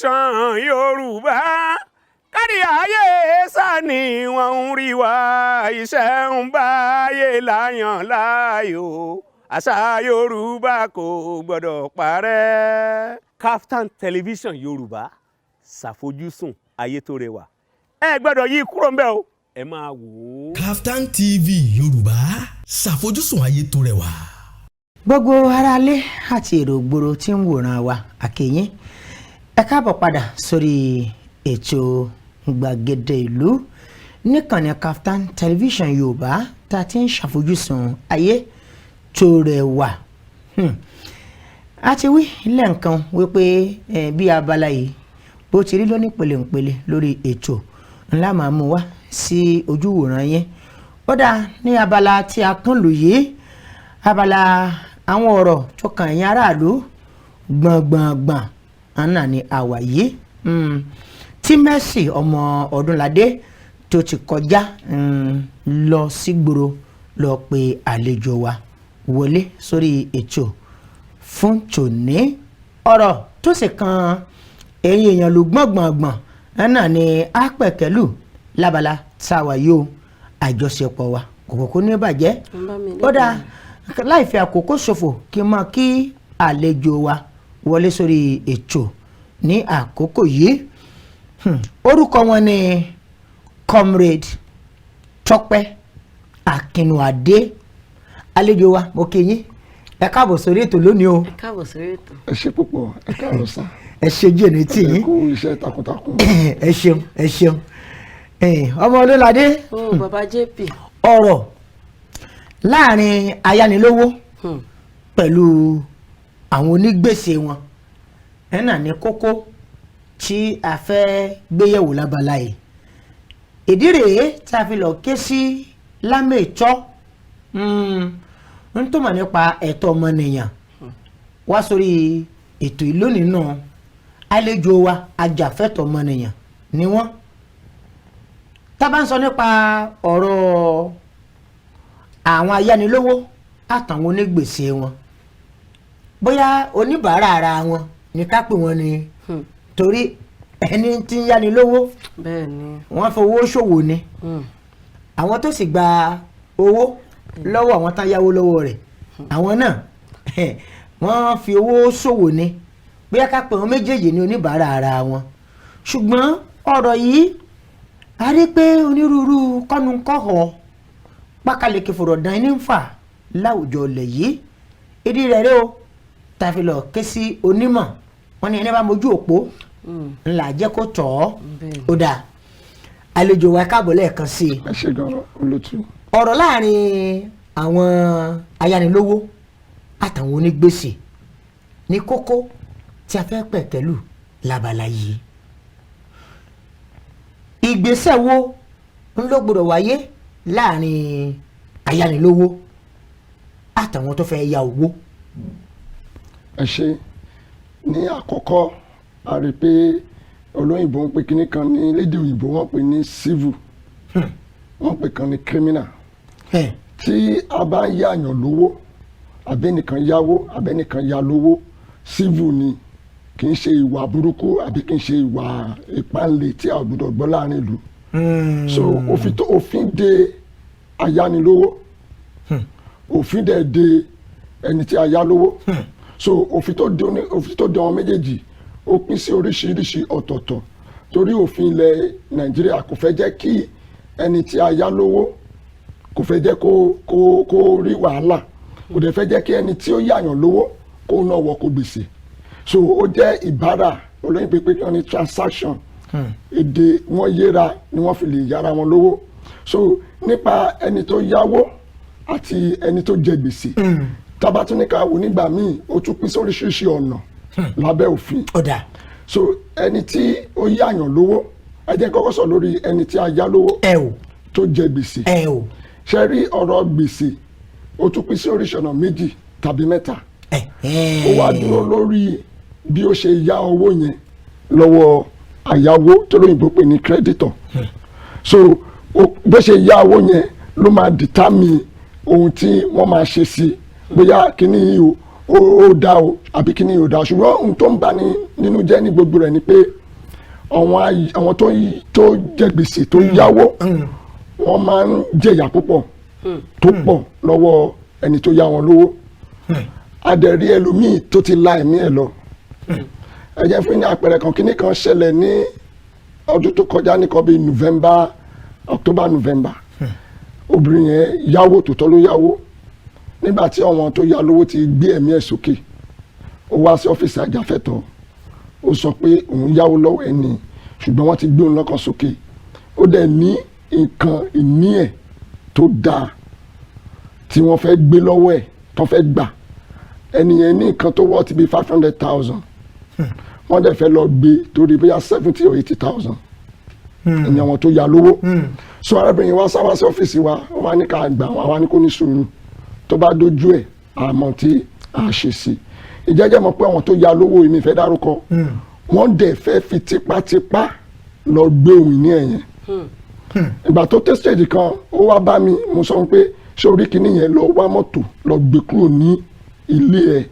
tẹlifíṣàn Yorùbá kárí ayé sani wọ́n ń rí wa iṣẹ́ ń báyé láyàn láàyò àṣà Yorùbá kò gbọ́dọ̀ parẹ́. Kaftan television Yorùbá ṣàfojúsùn ayé tó rẹwà ẹ gbọ́dọ̀ yí kúrò ń bẹ̀ o ẹ máa wò ó. Kaftan TV Yorùbá ṣàfojúsùn ayé tó rẹwà. Gbogbo aráalé àti èrò gbòòrò tí ń wòran wa àkèyìn ẹ káàbọ̀ padà sórí ètò gbàgede ìlú níkànnì Kaftan television Yorùbá tá a ti ń ṣàfojúsùn ayé tó rẹwà. A ti wí lẹ́ǹkan wípé bí abala yìí bó ti rí lóní pèlèǹpèlè lórí ètò ńlá máa mú wá sí ojúwòran yẹn. Ó dáa ní abala tí a kàn lò yìí abala àwọn ọ̀rọ̀ tó kàn ẹ̀yin aráàlú gbọ̀ngbọ̀ngbọ̀n àná ni àwà yìí tí Mercy ọmọ Ọdúnládé tó ti kọjá lọ sígboro lọ pe àlejò wa wọlé sórí ètò fún tòní ọ̀rọ̀ tó sì kan ẹ̀yin èèyàn ló gbọ̀ngbọ̀ngbọ̀n àná ni á pẹ̀kẹ́lù lábala táwa yóò àjọṣepọ̀ wa kòkòkò ní bàjẹ́. Ó dáa láì fi àkókò ṣòfò kí n máa kí àlejò wa wọlé sórí ètò ní àkókò yìí. Orúkọ wọn ni Comrade Tọ́pẹ́ Akínúadé. Àlejò wa mo kí yín ẹ káàbọ̀ sórí ètò lónìí o. Ẹ káàbọ̀ sórí ètò. Ẹ ṣé púpọ̀ ẹ káàbọ̀ sá. Ẹ ṣe jẹ́ ní tì yín. Ẹ kú iṣẹ́ takuntakun. Ẹ ṣeun ẹ ṣeun. Ọmọ Ọdúnládé. Bàbá JP. Ọ̀rọ̀ láàrin ayánilówó pẹ̀lú àwọn onígbèsè wọn ẹ̀nà ní kókó tí a fẹ́ gbéyẹ̀wò lábala yìí. Ìdí rèé tí a fi lọ ké sí lámẹ̀tọ́ ń tó mọ̀ nípa ẹ̀tọ́ ọmọnìyàn wá sórí ètò ìlónìí náà. Àlejò wa ajàfẹ́tọ̀ ọmọnìyàn ni wọ́n. Tá bá ń sọ nípa ọ̀rọ̀ àwọn ayánilówó àtàwọn onígbèsè wọn bóyá oníbàárà ara wọn ní ká pè wọ́n ni torí ẹni tí ń yánilówó wọ́n fowó ṣòwò ni àwọn tó sì gba owó lọ́wọ́ àwọn tá yáwó lọ́wọ́ rẹ̀ àwọn náà wọ́n fi owó ṣòwò ni bóyá ká pè wọ́n méjèèjì ní oníbàárà ara wọn. Ṣùgbọ́n ọ̀rọ̀ yìí a rí pé onírúurú kọ́nu-kọ́họ̀ pákáleke fọ̀rọ̀ dán ní ń fà láwùjọ ilẹ̀ yìí. Ìdí rẹ̀ rẹ́ o tàfi lọ ké sí onímọ̀ wọn ni ẹni bá mojú òpó ńlá jẹ́ kó tọ̀ ọ́. Ó dáa àlejò wa káàbọ̀ lẹ́ẹ̀kan sí i. Ẹ ṣé gan-an olótú. Ọ̀rọ̀ láàrin àwọn ayánilówó àtàwọn onígbèsè ní kókó tí a fẹ́ pẹ̀kẹ́lù lábala yìí. Ìgbésẹ̀ wo ń ló gbọ́dọ̀ wáyé láàrin ayánilówó àtàwọn tó fẹ́ ya owó? Ẹ ṣé ní àkọ́kọ́ a rí pé olóyìnbó ń pè kíní kan ní lédè òyìnbó wọ́n pè ní civil wọ́n pè kan ní criminal. Tí a bá ń yáyàn lówó abẹ́nìkan yáwó abẹ́nìkan yá lówó civil ni kì í ṣe ìwà burúkú àbí kì í ṣe ìwà ìpáǹle tí a gbọ́dọ̀ gbọ́ láàrin ìlú. So òfin de ayánilówó òfin dẹ̀ de ẹni tí a yá lówó. So òfin tó de àwọn méjèèjì ó pín sí oríṣiríṣi ọ̀tọ̀ọ̀tọ̀ torí òfin ilẹ̀ Nàìjíríà kò fẹ́ jẹ́ kí ẹni tí a yá lówó kò fẹ́ jẹ́ kó rí wàhálà kò dẹ̀ fẹ́ jẹ́ kí ẹni tí ó yáyàn lówó kó náà wọ kó gbèsè. So ó jẹ́ ìbára olóyìnbó pé kí wọ́n ní transaction èdè wọn yéra ni wọ́n fi lè yára wọn lówó. So nípa ẹni tó yáwó àti ẹni tó jẹ gbèsè tabatúnika wò nígbà míì ó tún pín sóríṣiríṣi ọ̀nà lábẹ́ òfin. So ẹni tí ó yáyàn lówó ẹ jẹ́ kọ́kọ́ sọ lórí ẹni tí a yá lówó tó jẹ gbèsè. Ṣe rí ọ̀rọ̀ gbèsè ó tún pín sí oríṣi ọ̀nà méjì tàbí mẹ́ta. Ó wá dúró lórí bí ó ṣe yá owó yẹn lọ́wọ́ àyáwó tó lóyìnbó pè ní creditor. So bó ṣe yá owó yẹn ló máa determine ohun tí wọ́n máa ṣe sí bóyá kíní yìí o ó dá o àbí kíní ò dá ṣùgbọ́n ohun tó ń bá ní nínú jẹ́ ní gbogbo rẹ̀ ni pé àwọn tó jẹ gbèsè tó yáwó wọ́n máa ń jẹ̀yà púpọ̀ tó pọ̀ lọ́wọ́ ẹni tó yá wọn lówó adẹ̀rí ẹlòmíì tó ti la ẹ̀mí ẹ̀ lọ ẹ jẹ́ fún ní àpẹẹrẹ kan kíní kan ṣẹlẹ̀ ní ọdún tó kọjá ní kan bíi October November obìnrin yẹn yáwó tòótọ́ ló yáwó nígbà tí àwọn tó yá lówó ti gbé ẹ̀mí ẹ̀ sókè ó wá sí ọ́fíìsì ajáfẹ́tọ̀ọ́ ó sọ pé òun yáwó lọ́wọ́ ẹ̀ ní ṣùgbọ́n wọ́n ti gbé òun lọ́kàn sókè ó dẹ̀ ní nǹkan ìní ẹ̀ tó dáa tí wọ́n fẹ́ gbé lọ́wọ́ ẹ̀ tó fẹ́ gbà ẹnìyẹn ní nǹkan tó wọ́ ti bí 500,000 wọ́n dẹ̀ fẹ́ lọ gbé torí bóyá 70 or 80,000 ìyẹn wọn tó yá lówó so arábìnrin wa sáwá sí ọ́fíìsì wa wọ́n wá ní ká gbà wọ́n wá ní kó ní sùúrù tó bá dojú ẹ̀ àmọ́ tí a ṣe sí ìjẹ́jẹ́ mọ̀ pé àwọn tó yá lówó èmi fẹ́ dárúkọ wọ́n dẹ̀ fẹ́ fi tipátipá lọ gbé òun ní ẹ̀yẹn ìgbà tó tẹ́ stage kan ó wá bá mi mo sọ pé ṣé orí kìíní yẹn lọ wá mọ́tò lọ gbé kúrò ní ilé ẹ̀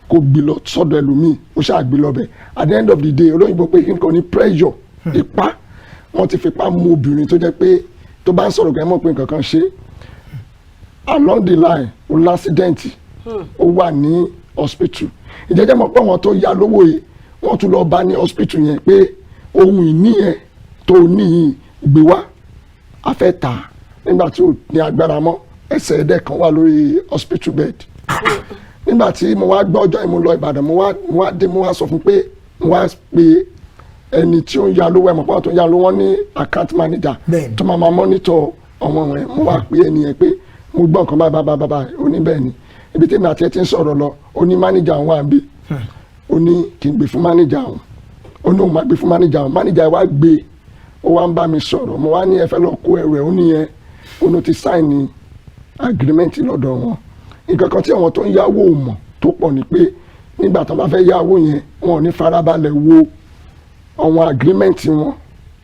kó gbé lọ sọ́dọ̀ ẹlòmíì ó ṣáà gbé lọ bẹ̀ at the end of the day olóyìnbó pé kí n kàn ní pressure ipá wọ́n ti fipá mú obìnrin tó jẹ́ pé tó bá ń sọ̀rọ̀ gan mọ̀ pé nǹkan kan ṣe along the line ó lásídẹ̀ǹtì ó wà ní hospital ìjẹ́jẹ́ mọ̀ pé àwọn tó yá lówó yìí wọ́n tún lọ bá ní hospital yẹn pé ohun ìní yẹn tó ní yìí gbé wá a fẹ́ tà á nígbà tí ó ní agbára mọ́ ẹsẹ̀ ẹ̀dẹ̀ kan wà lórí hospital bed nígbà tí mo wá gbọ́ ọjọ́ ìmú lọ Ìbàdàn mo wá sọ fún pé mo wá pe ẹni tí ó ń ya lówó ẹ̀mọ̀ pàtó tó ń ya lówó wọn ní account manager tó máa monitor ọmọ rẹ̀ mo wá pe ẹni yẹn pé mo gbọ́ nǹkan báyìí ó ní bẹ́ẹ̀ ni ibi tí mi àti ẹ ti ń sọ̀rọ̀ lọ ó ní manager òun wà bí ó ní kí n gbé fún manager òun ó ní òun máa gbé fún manager òun manager wá gbé ó wá ń bá mi sọ̀rọ̀ mo wá ní ẹ fẹ́ lọ kó ẹrù ẹ̀ ó níyẹn ó ní ti sign agreement lọ́dọ̀ wọn nǹkan kan tí àwọn tó ń yáwó mọ̀ tó pọ̀ ni pé nígbà tó bá fẹ́ yáwó yẹn wọn ò ní farabalẹ̀ wo àwọn agreement wọn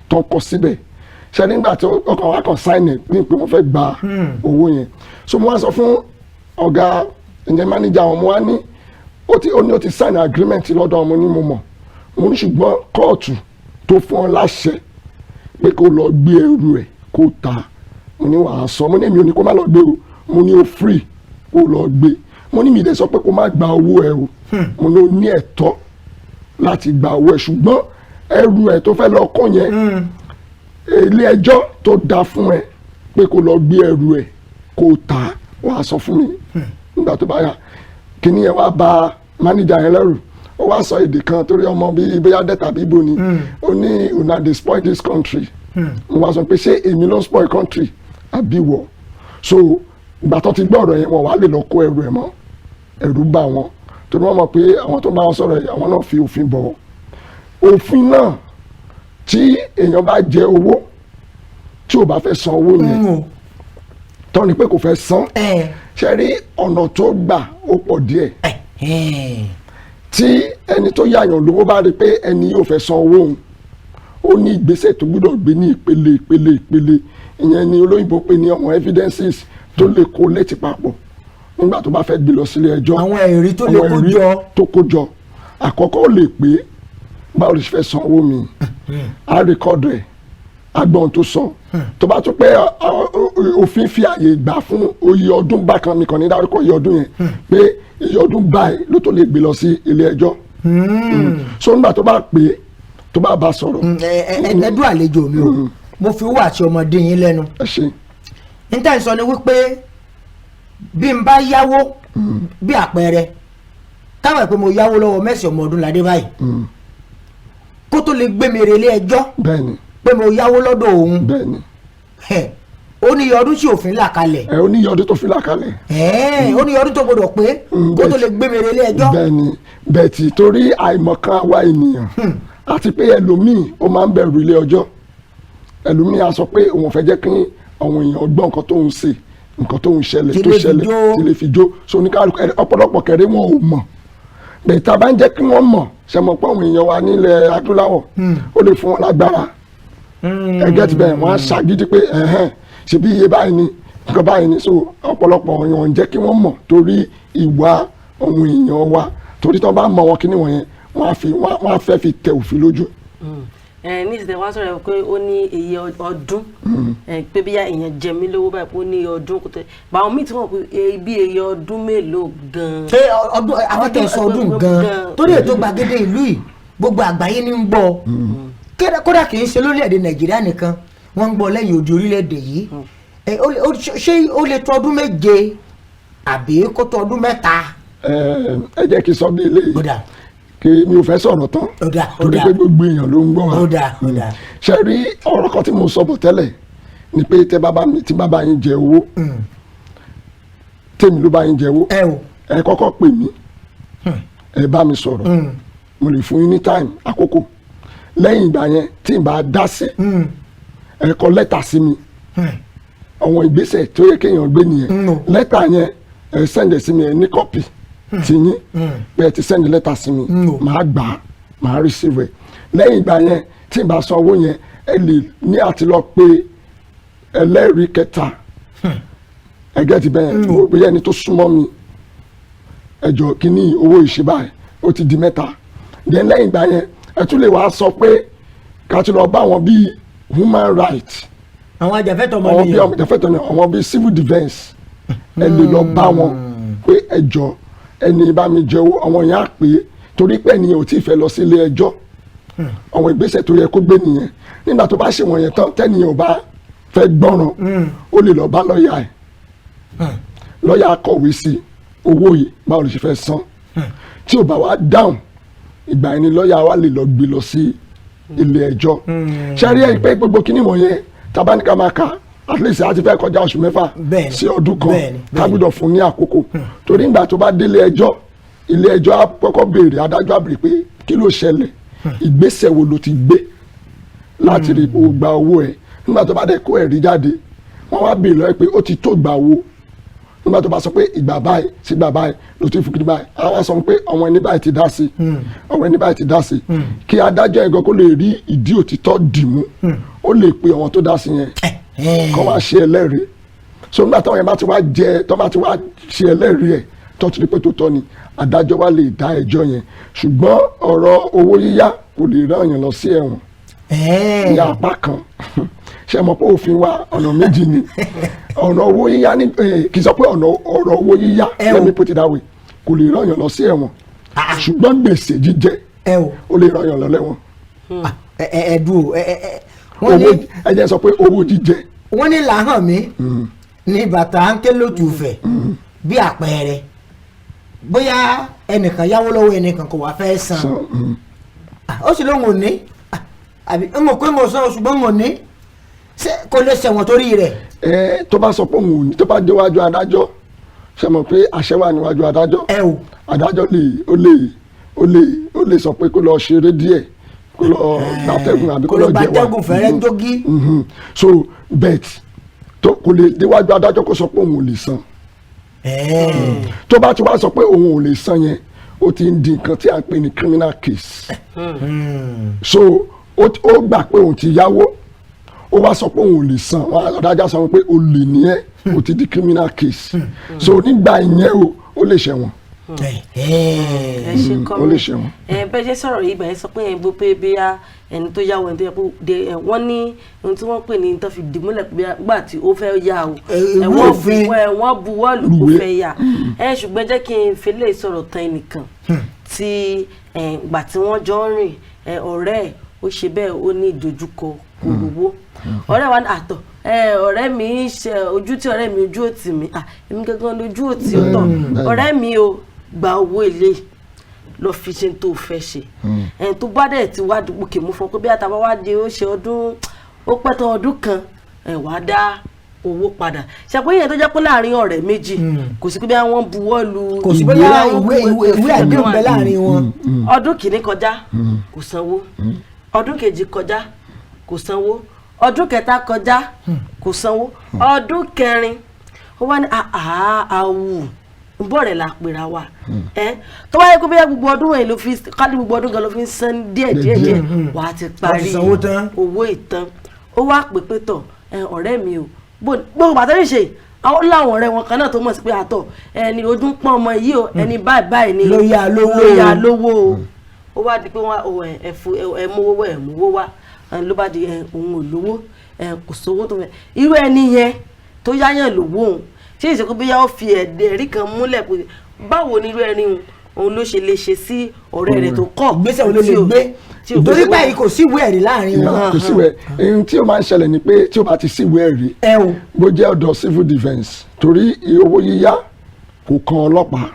tó kọ síbẹ̀ ṣe nígbà tí ọkàn wa kàn sign ẹ̀ ní pé wọ́n fẹ́ gba owó yẹn so mo wá sọ fún ọ̀gá ìyẹn manager wọn mo wá ní ó ti sign agreement lọ́dọ̀ ọmọ ní mo mọ̀ mo ní ṣùgbọ́n kóòtù tó fún ọ láṣẹ pé kó lọ gbé ẹrù ẹ̀ kó ta mo ní wàá sọ mo ní èmi ò ní kó má lọ gbé o mo ní o free kó lọ gbé mo ní mi dé sọ pé kó má gba owó ẹ o mo ní o ní ẹ̀tọ́ láti gba owó ẹ ṣùgbọ́n ẹrù ẹ tó fẹ́ lọ kó yẹn ilé ẹjọ́ tó dá fún ẹ pé kó lọ gbé ẹrù ẹ kó ta wàá sọ fún mi nígbà tó bá yà kíní ẹ wá bá mánéjà yẹn lẹ́rù ó wá sọ èdè kan torí ọmọ bíi bóyá dẹ́ta bíi ibo ni ó ní una dey spoil this country mo wá sọ pé ṣé èmi ló ń spoil country àbí wọ so ìgbà tó ti gbọ́ ọ̀rọ̀ yẹn wọn wá lè lọ kó ẹrù ẹ̀ mọ́ ẹ̀rù bá wọn torí wọ́n mọ̀ pé àwọn tó bá wọn sọ̀rọ̀ yìí àwọn náà fi òfin bọ̀ òfin náà tí èèyàn bá jẹ owó tí ò bá fẹ́ san owó yẹn tọ́ ni pé kò fẹ́ san ṣe rí ọ̀nà tó gbà ó pọ̀ díẹ̀ tí ẹni tó yáyàn lówó bá rí pé ẹni yóò fẹ́ san owó òun ó ní ìgbésẹ̀ tó gbọ́dọ̀ gbé ní ìpele ìyẹn ni olóyìnbó pè ní àwọn evidences tó lè kó létí papọ̀ nígbà tó bá fẹ́ gbé lọ sílé ẹjọ́ àwọn ẹ̀rí tó lè kó jọ tó kó jọ àkọ́kọ́ ó lè pé báwo lè ṣe fẹ́ san owó mi á rìkọ́dù ẹ̀ agbọ̀n tó sọ tó bá tún pé òfin fi àyè gbà fún oyè ọdún bákan mi kàn ní dárúkọ oyè ọdún yẹn pé iye ọdún báyìí ló tó lè gbé lọ sí ilé ẹjọ́ so nígbà tó bá pè tó bá bá sọ̀rọ̀. ẹdún àlejò mi o mo fi owó àti ọmọdé yín lẹ́nu níta ìsọ ni wípé bí n bá yáwó bí àpẹẹrẹ káwọn ẹ̀ pé mo yáwó lọ́wọ́ Mercy Ọmọdúnládé báyìí kó tó lè gbé mi relé ẹjọ́ pé mo yáwó lọ́dọ̀ òun ó ní iye ọdún tí òfin là kalẹ̀. ó ní iye ọdún tó fi là kalẹ̀. ó ní iye ọdún tó gbọdọ̀ pé kó tó lè gbé mi relé ẹjọ́. bẹ́ẹ̀ni bẹ́ẹ̀tì torí àìmọ̀kan àwa ènìyàn àti pé ẹlòmíì ó máa ń bẹ̀rù ilé ọjọ́ ẹlòmíì á sọ pé òun fẹ́ jẹ́ kí àwọn èèyàn gbọ́ nǹkan tó ń ṣe nǹkan tó ń ṣẹlẹ̀ tó ṣẹlẹ̀ tí lè fi jó so oníkálukú ọ̀pọ̀lọpọ̀ kẹrẹ wọn ò mọ̀ bẹ́ẹ̀ tá a bá ń jẹ́ kí wọ́n mọ̀ ṣe mọ̀ pé àwọn èèyàn wa nílẹ̀ adúláwọ̀ ó lè fún wọn lágbára ẹgẹ́ ti bẹ́ẹ̀ wọ́n á ṣàgídí pé ṣe bí iye báyìí ni nǹkan báyìí ni so ọ̀pọ̀lọpọ̀ èèyàn ń jẹ́ kí wọ́n mọ̀ torí ìwà ohun èèyàn wa torí tí wọ́n bá mọ wọn kíní wọ̀nyẹn wọ́n á fẹ́ fi tẹ òfin lójú. ní ìsìtẹ̀ wá sọ̀rọ̀ pé ó ní iye ọdún pé bí èèyàn jẹ mí lówó báyìí pé ó ní iye ọdún kò tẹ báwọn míì tí wọ́n pé bí iye ọdún mélòó gan-an. ṣé ọdún àwọn tẹ̀ sọ ọdún gan-an torí ètò gbàgede ìlú yìí gbogbo àgbáyé ní ń gbọ́ kódà kì í ṣe lórílẹ̀‐èdè nàìjíríà nìkan wọ́n ń gbọ́ lẹ́yìn odi orílẹ̀‐èdè yìí ṣé ó lè tó ọdún méje àbí kó tó ọdún mẹ́ta. ẹ jẹ́ kí n sọ bí eléyìí kí mi ò fẹ́ sọ̀rọ̀ tán torí pé gbogbo èèyàn ló ń gbọ́ wa. ṣe rí ọ̀rọ̀ kan tí mo sọ bọ̀ tẹ́lẹ̀ ni pé tí bàbá yín jẹ owó tèmi ló bá yín jẹ owó ẹ kọ́kọ́ pè mí ẹ bá mi sọ̀rọ̀ mo lè fún yín ní time àkókò lẹ́yìn ìgbà yẹn tí n bá dá sí ẹ kọ lẹ́tà sí mi àwọn ìgbésẹ̀ tó yẹ kéèyàn gbé nìyẹn lẹ́tà yẹn ẹ sẹ́ndẹ̀ sí mi ẹ ní kọ́pì ti yín pé ẹ ti sẹ́ndẹ̀ lẹ́tà sí mi màá gbà á màá receive ẹ̀ lẹ́yìn ìgbà yẹn tí n bá san owó yẹn ẹ lè ní àti lọ pé ẹlẹ́rìí kẹta ẹgẹ́ ti bẹ́ẹ̀ bóyá ẹni tó súnmọ́ mi ẹjọ́ kínní owó ìṣe ó ti di mẹ́ta then lẹ́yìn ìgbà yẹn ẹ tún lè wá sọ pé ká tún lọ bá wọn bíi human rights àwọn ajàfẹ́tọ̀ ọmọnìyàn àwọn bíi ajàfẹ́tọ̀ ọmọnìyàn àwọn bíi civil defence ẹ lè lọ bá wọn pé ẹjọ́ ẹni bá mi jẹ owó àwọn yẹn á pè é torí pé ẹnìyẹn ò tí ì fẹ́ lọ sí ilé ẹjọ́ àwọn ìgbésẹ̀ tó yẹ kó gbé nìyẹn nígbà tó bá ṣe wọ̀nyẹn tán tẹ́nìyẹn ò bá fẹ́ gbọ́ràn ó lè lọ bá lọ́ọ̀yà ẹ̀ lọ́ọ̀yà kọ̀wé sí owó yìí báwo ló ṣe fẹ́ san tí ò bá wá dáhùn ìgbà ẹni lọ́ọ̀yà wa lè lọ gbé lọ sí ilé ẹjọ́ ṣe rí ẹ pé gbogbo kíní wọ̀nyẹn tabaníkà máa kà at least a ti fẹ́ kọjá oṣù mẹ́fà sí ọdún kan ká gbọ́dọ̀ fún ní àkókò torí ìgbà tó bá délé ẹjọ́ ilé ẹjọ́ á kọ́kọ́ béèrè adájọ́ á béèrè pé kí ló ṣẹlẹ̀ ìgbésẹ̀ wo ló ti gbé láti rí o gba owó ẹ̀ nígbà tó bá dẹ̀ kó ẹ̀rí jáde wọ́n wá béèrè lọ́wọ́ pé ó ti tó gbà owó nígbà tó bá sọ pé ìgbà báyìí sí ìgbà báyìí ló ti fún kí ní báyìí àwọn sọ pé àwọn ẹni báyìí ti dá sí àwọn ẹni báyìí ti dá sí kí adájọ́ ẹ̀gọ́ kó lè rí ìdí òtítọ́ dìmú ó lè pe àwọn tó dá sí yẹn kọ́ wá ṣe ẹlẹ́rìí so nígbà táwọn yẹn bá ti wá jẹ tó bá ti wá ṣe ẹlẹ́rìí ẹ̀ tó ti rí pé tó tọ́ ni adájọ́ wa lè dá ẹjọ́ yẹn ṣùgbọ́n ọ̀rọ̀ owó yíyá kò lè rán èèyàn lọ sí ẹ̀wọ̀n ní apá kan ṣe mọ̀ pé òfin wa ọ̀nà méjì ni ọ̀nà owó yíyá ní kì í sọ pé ọ̀rọ̀ owó yíyá let me put it that way kò lè rán èèyàn lọ sí ẹ̀wọ̀n ṣùgbọ́n gbèsè jíjẹ ó lè rán èèyàn lọ lẹ́wọ̀n. ẹ jẹ́ sọ pé owó jíjẹ. wọ́n ní làhàn mi ní bàtà ń ké lójú fẹ̀ bí àpẹẹrẹ bóyá ẹnìkan yáwó lọ́wọ́ ẹnìkan kò wá fẹ́ san ó sì lóun ò ní àbí ń mọ̀ pé mo sọ ṣùgbọ́n mo ní kò lè ṣẹ̀wọ̀n torí rẹ̀. tó bá sọ pé òun ò ní tó bá déwájú adájọ́ ṣe mọ̀ pé àṣẹ wà níwájú adájọ́ adájọ́ ó lè sọ pé kó lọ ṣeré díẹ̀ kó lọ gbàtẹ́gùn àbí kó lọ jẹ̀wà kó lọ gbàtẹ́gùn fẹ́rẹ́ dógí. so bet tó kò lè déwájú adájọ́ kó sọ pé òun ò lè san tó bá ti wá sọ pé òun ò lè san yẹn ó ti ń di nǹkan tí a ń pè ní criminal case so ó gbà pé òun ti yáwó ó wá sọ pé òun ò lè san adájọ́ sọ pé ó lè ní ẹ ó ti di criminal case so nígbà ìyẹn ó lè ṣẹ̀wọ̀n ẹ ṣe kọ́ ó lè ṣẹ̀wọ̀n. bẹ́ẹ̀ ṣe sọ̀rọ̀ yìí báyìí sọ pé ẹ̀ ń gbọ́ pé bíyà ẹni tó yáwó ẹni tó yẹ pé wọ́n ní ohun tí wọ́n pè ní tó fi dìmúlẹ̀ pé gbà tí ó fẹ́ yá o wọ́n buwọ́lù kó fẹ́ yá ṣùgbọ́n jẹ́ kí n fẹ́lẹ́ sọ̀rọ̀ tán ẹnìkan tí gbà tí wọ́n jọ ń rìn ọ̀rẹ́ ẹ̀ ó ṣe bẹ́ẹ̀ ó ní ìdojúkọ kò rówó ọ̀rẹ́ wa ní àtọ̀ ọ̀rẹ́ mi ṣe ojú tí ọ̀rẹ́ mi ojú òtì mi èmi gangan lójú òtì ọ̀tọ̀ ọ̀rẹ́ mi o gba owó ilé lọ fi ṣe tó fẹ́ ṣe ẹni tó bá dẹ̀ ti wá dùgbò kè mú fún pé bí àtàwọn wá di ó ṣe ọdún ó pẹ́ tán ọdún kan wàá dá owó padà ṣàpèyàn tó jẹ́ pé láàrin ọ̀rẹ́ méjì kò sí pé bí wọ́n buwọ́ lu kò sí pé ìwé àdéhùn bẹ láàrin wọn. ọdún kìíní kọjá kò sanwó ọdún kejì kọjá kò sanwó ọdún kẹta kọjá kò sanwó ọdún kẹrin ó wá ní àwù ń bọ̀ rẹ̀ la pera wa tó wáyé pé bóyá gbogbo ọdún ẹ̀ ló fi kálí gbogbo ọdún gan ló fi ń san díẹ̀ wàá ti parí owó ìtàn ó wá pè pé tọ̀ ọ̀rẹ́ mi o gbogbo bàtà ní ṣe àwọn láwọn ọ̀rẹ́ wọn kan náà tó mọ̀ sí pé àtọ̀ ẹni ojú ń pọ́n ọmọ yìí o ẹni báyìí ni ló yá lówó o ó wá di pé wọ́n ẹ̀mówó ẹ̀mówó wá ló bá di òun ò lówó kò sówó tó fẹ́ irú ẹni yẹn tó yáyàn lówó òun ṣé ìṣèkú bí yá ó fi ẹ̀rí kan múlẹ̀ pé báwo ni irú ẹni òun ló ṣe lè ṣe sí ọ̀rẹ́ rẹ̀ tó kọ̀ gbèsè òun ló lè gbé torí báyìí kò sí ìwé ẹ̀rí láàrin wọn. kò sí ìwé ẹ̀rí tí ó máa ń ṣẹlẹ̀ ni pé tí ó bá ti sí ìwé ẹ̀rí bó jẹ́ ọ̀dọ̀ civil defence torí owó yíyá kò kan ọlọ́pàá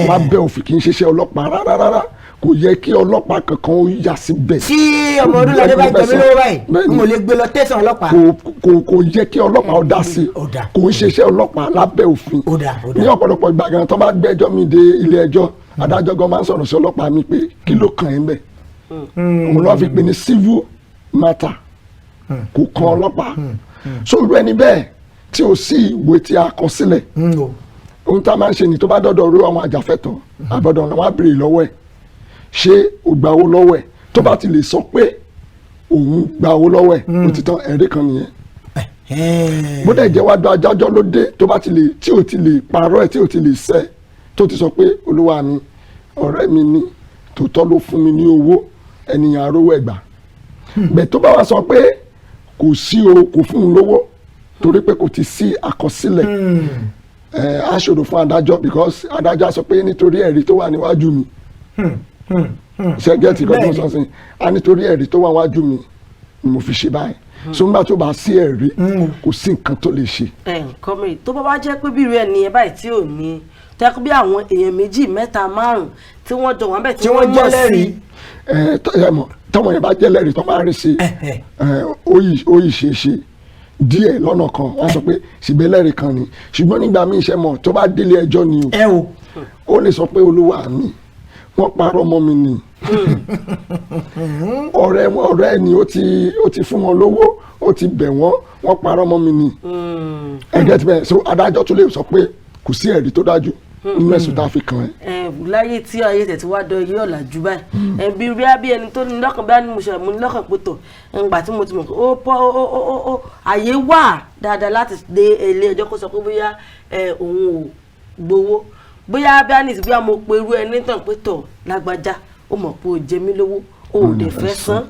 lábẹ́ òfin kì í ṣiṣẹ́ ọlọ́pàá rárá kò yẹ kí ọlọ́pàá kankan ó yà síbẹ̀. tí ọmọ Ọdúnládé bá jẹ mí lówó báyìí mo lè gbé lọ tẹ̀sán ọlọ́pàá. kò yẹ kí ọlọ́pàá ó dá sí kò ń ṣiṣẹ́ ọlọ́pàá lábẹ́ òfin. ní ọ̀pọ̀lọpọ̀ ìgbà gan tó bá gbẹ́jọ́ mi dé ilé ẹjọ́ adájọ́ gan máa ń sọ̀rọ̀ sí ọlọ́pàá mi pé kí ló kàn ẹ́ bẹ̀. òun ló fi pè ní civil matter kò kan ọlọ́pàá. sóòrù ẹni bẹ́ẹ̀ tí ò sí ìwé tí a kọ sílẹ̀ ohun tá a máa ń ṣe ni tó bá dọ́dọ̀ rú àwọn àjàfẹ́tọ̀ àbọ̀dọ̀ wọn á béèrè lọ́wọ́ ẹ̀ ṣé o gba owó lọ́wọ́ ẹ̀ tó bá ti lè sọ pé òun gba owó lọ́wọ́ ẹ̀ ó ti tán ẹ̀rí kan nìyẹn. bó dẹ̀ jẹ́ wájú ajájọ́ ló dé tó bá ti lè tí ò ti lè parọ́ ẹ̀ tí ò ti lè sẹ́ tó ti sọ pé olúwa mi ọ̀rẹ́ mi ni tòótọ́ ló fún mi ní owó ènìyàn arówó ẹ̀gbà. bẹ̀ tó bá wá sọ pé kò sí o kò fún un lówó torí pé kò ti sí àkọsílẹ̀ á ṣòro fún adájọ́ because adájọ́ sọ pé nítorí ẹ̀rí tó wà níwájú mi ṣẹ́gẹ́tì kan tó ń sọ sí a nítorí ẹ̀rí tó wà wájú mi ni mo fi ṣe báyìí so nígbà tó bá sí ẹ̀rí kò sí nǹkan tó lè ṣe. kọ́mìrì tó bá wá jẹ́ pé bí irú ẹni ẹ báyìí tí ò ní tẹ́kọ̀ bí àwọn èèyàn 2 3 4 tí wọ́n jọ wọ́n bẹ̀ tí wọ́n mọ̀ sí. tọ́mọ yẹn bá jẹ́ lẹ́rìí tó máa rí sí ó yìí ṣe é ṣe díẹ̀ lọ́nà kan wọ́n sọ pé ṣìgbẹ́ lẹ́rìí kan ni ṣùgbọ́n nígbà míì ṣe mọ̀ tó bá délé ẹjọ́ ni o ó lè sọ pé olúwa mi wọ́n parọ́ mọ́ mi ni ọ̀rẹ́ ni ó ti fún wọn lówó ó ti bẹ̀ wọ́n parọ́ mọ́ mi ni ẹ̀gẹ́ ti bẹ́ẹ̀ so adájọ́ tó lè sọ pé kò sí ẹ̀rí tó dájú nínú ẹ̀sùn tá a fi kàn ẹ́. láyé tí ayé tẹ̀ tí wá dán ilé ọ̀làjú báyìí bí bí ẹni tó ní lọ́kàn bí mo ní lọ́kàn pé tọ̀ ǹgbà tí mo ti mọ̀ pé ó àyè wà dáadáa láti dé ilé ẹjọ́ kó sọ pé bóyá òun ò gbowó bóyá bí a ní ìsìnkú àmọ́ pé irú ẹni tàn pé tọ̀ lágbájá ó mọ̀ pé ó jẹ mí lówó ó ò dẹ̀ fẹ́ san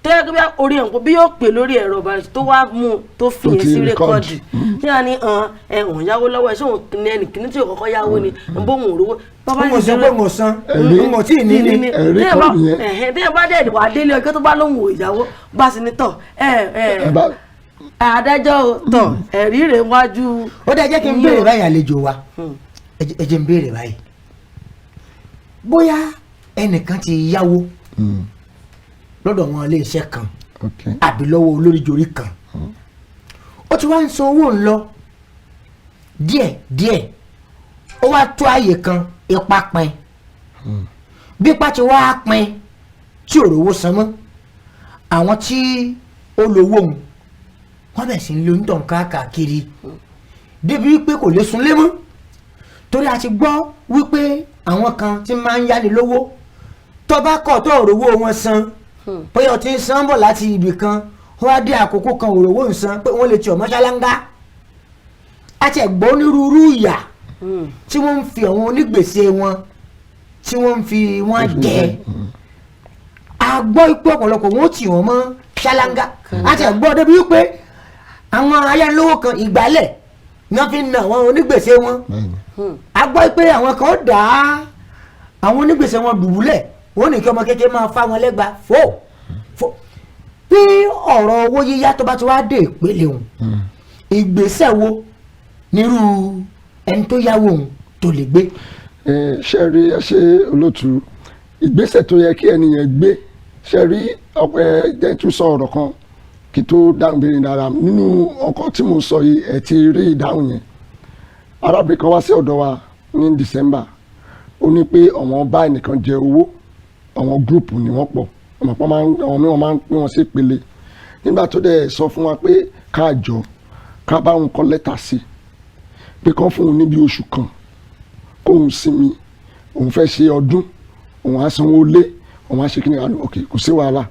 tẹ́lẹ̀ kí bí orí ẹ̀ ń pọ̀ bí yóò pè lórí ẹ̀rọ ọ̀bàrà tó wá mú tó fi yẹn sí rékọ́ọ̀dù tí wọ́n ní òun yáwó lọ́wọ́ ẹ̀ ṣé òun ní ẹnì kìíní tí ò kọ́kọ́ yáwó ni ń bó òun rówó. mo sọ pé mo san mo tí ì ní ní. ẹ̀rí kọ́ nìyẹn. tẹ́lẹ̀ bá dẹ̀ wà délé ọjọ́ tó bá lóhùn ìyàwó bá sì ní tọ̀ adájọ́ tọ̀ ẹ̀rí rẹ̀ wájú. ó dẹ́ jẹ́ kí n béèrè báyìí àlejò wa ẹ jẹ́ n béèrè báyìí bóyá ẹnìkan ti yáwó lọ́dọ̀ wọn iléeṣẹ́ kan àbí lọ́wọ́ olóríjorí kan ó ti wá ń san owó ńlọ díẹ̀ ó wá tó àyè kan ipa pin bí ipa ti wá pin tí ò rówó san mọ́ àwọn tí ó lówó òun wọ́n bẹ̀ sí ń lo onítàn káàkiri débi wípé kò lè sunlé mọ́ torí a ti gbọ́ wípé àwọn kan ti máa ń yáni lówó tó bá kọ̀ tó rówó wọn san pé o ti ń san bọ̀ láti ibì kan ó wá dé àkókò kan òrówó ń san pé wọ́n lè ti ọmọ ṣáláńgá a ti gbọ́ onírúurú ìyà tí wọ́n ń fi àwọn onígbèsè wọn tí wọ́n ń fi wọ́n jẹ a gbọ́ ipò ọ̀pọ̀lọpọ̀ wọn ó tì wọ́n mọ́ ṣáláńgá a ti gbọ́ débi wípé àwọn ayánilówó kan ìgbálẹ̀ náà fi ń na àwọn onígbèsè wọn a gbọ́ pé àwọn kan dá àwọn onígbèsè wọn dùbúlẹ̀ wọ́n ní kí ọmọ kékeré máa fá wọn lẹ́gba fò bí ọ̀rọ̀ owó yíyá tó bá ti wá dé ìpele òun ìgbésẹ̀ wo nírú ẹni tó yáwó òun tó lè gbé. ṣe rí ẹ ṣe olóòtú ìgbésẹ̀ tó yẹ kí ẹnìyẹn gbé ṣe rí ọ̀pẹ jẹ́ tún sọ ọ̀rọ̀ kan kí tó dáhùn béèrè dára nínú ọkọ̀ tí mo sọ yìí ẹ ti rí ìdáhùn yẹn arábìnrin kan wá sí ọ̀dọ̀ wa ní December ó ní pé àwọn bá ẹnìkan jẹ owó àwọn gúrùpù ni wọ́n pọ̀ àwọn mìíràn máa ń pín wọn sí ìpele nígbà tó dẹ̀ sọ fún wa pé ká jọ ká bá òun kọ lẹ́tà sí pé kán fún òun níbi oṣù kan kóun sinmi òun fẹ́ ṣe ọdún òun á sanwó lé òun á ṣe kíni àná òkè kò sí wàhálà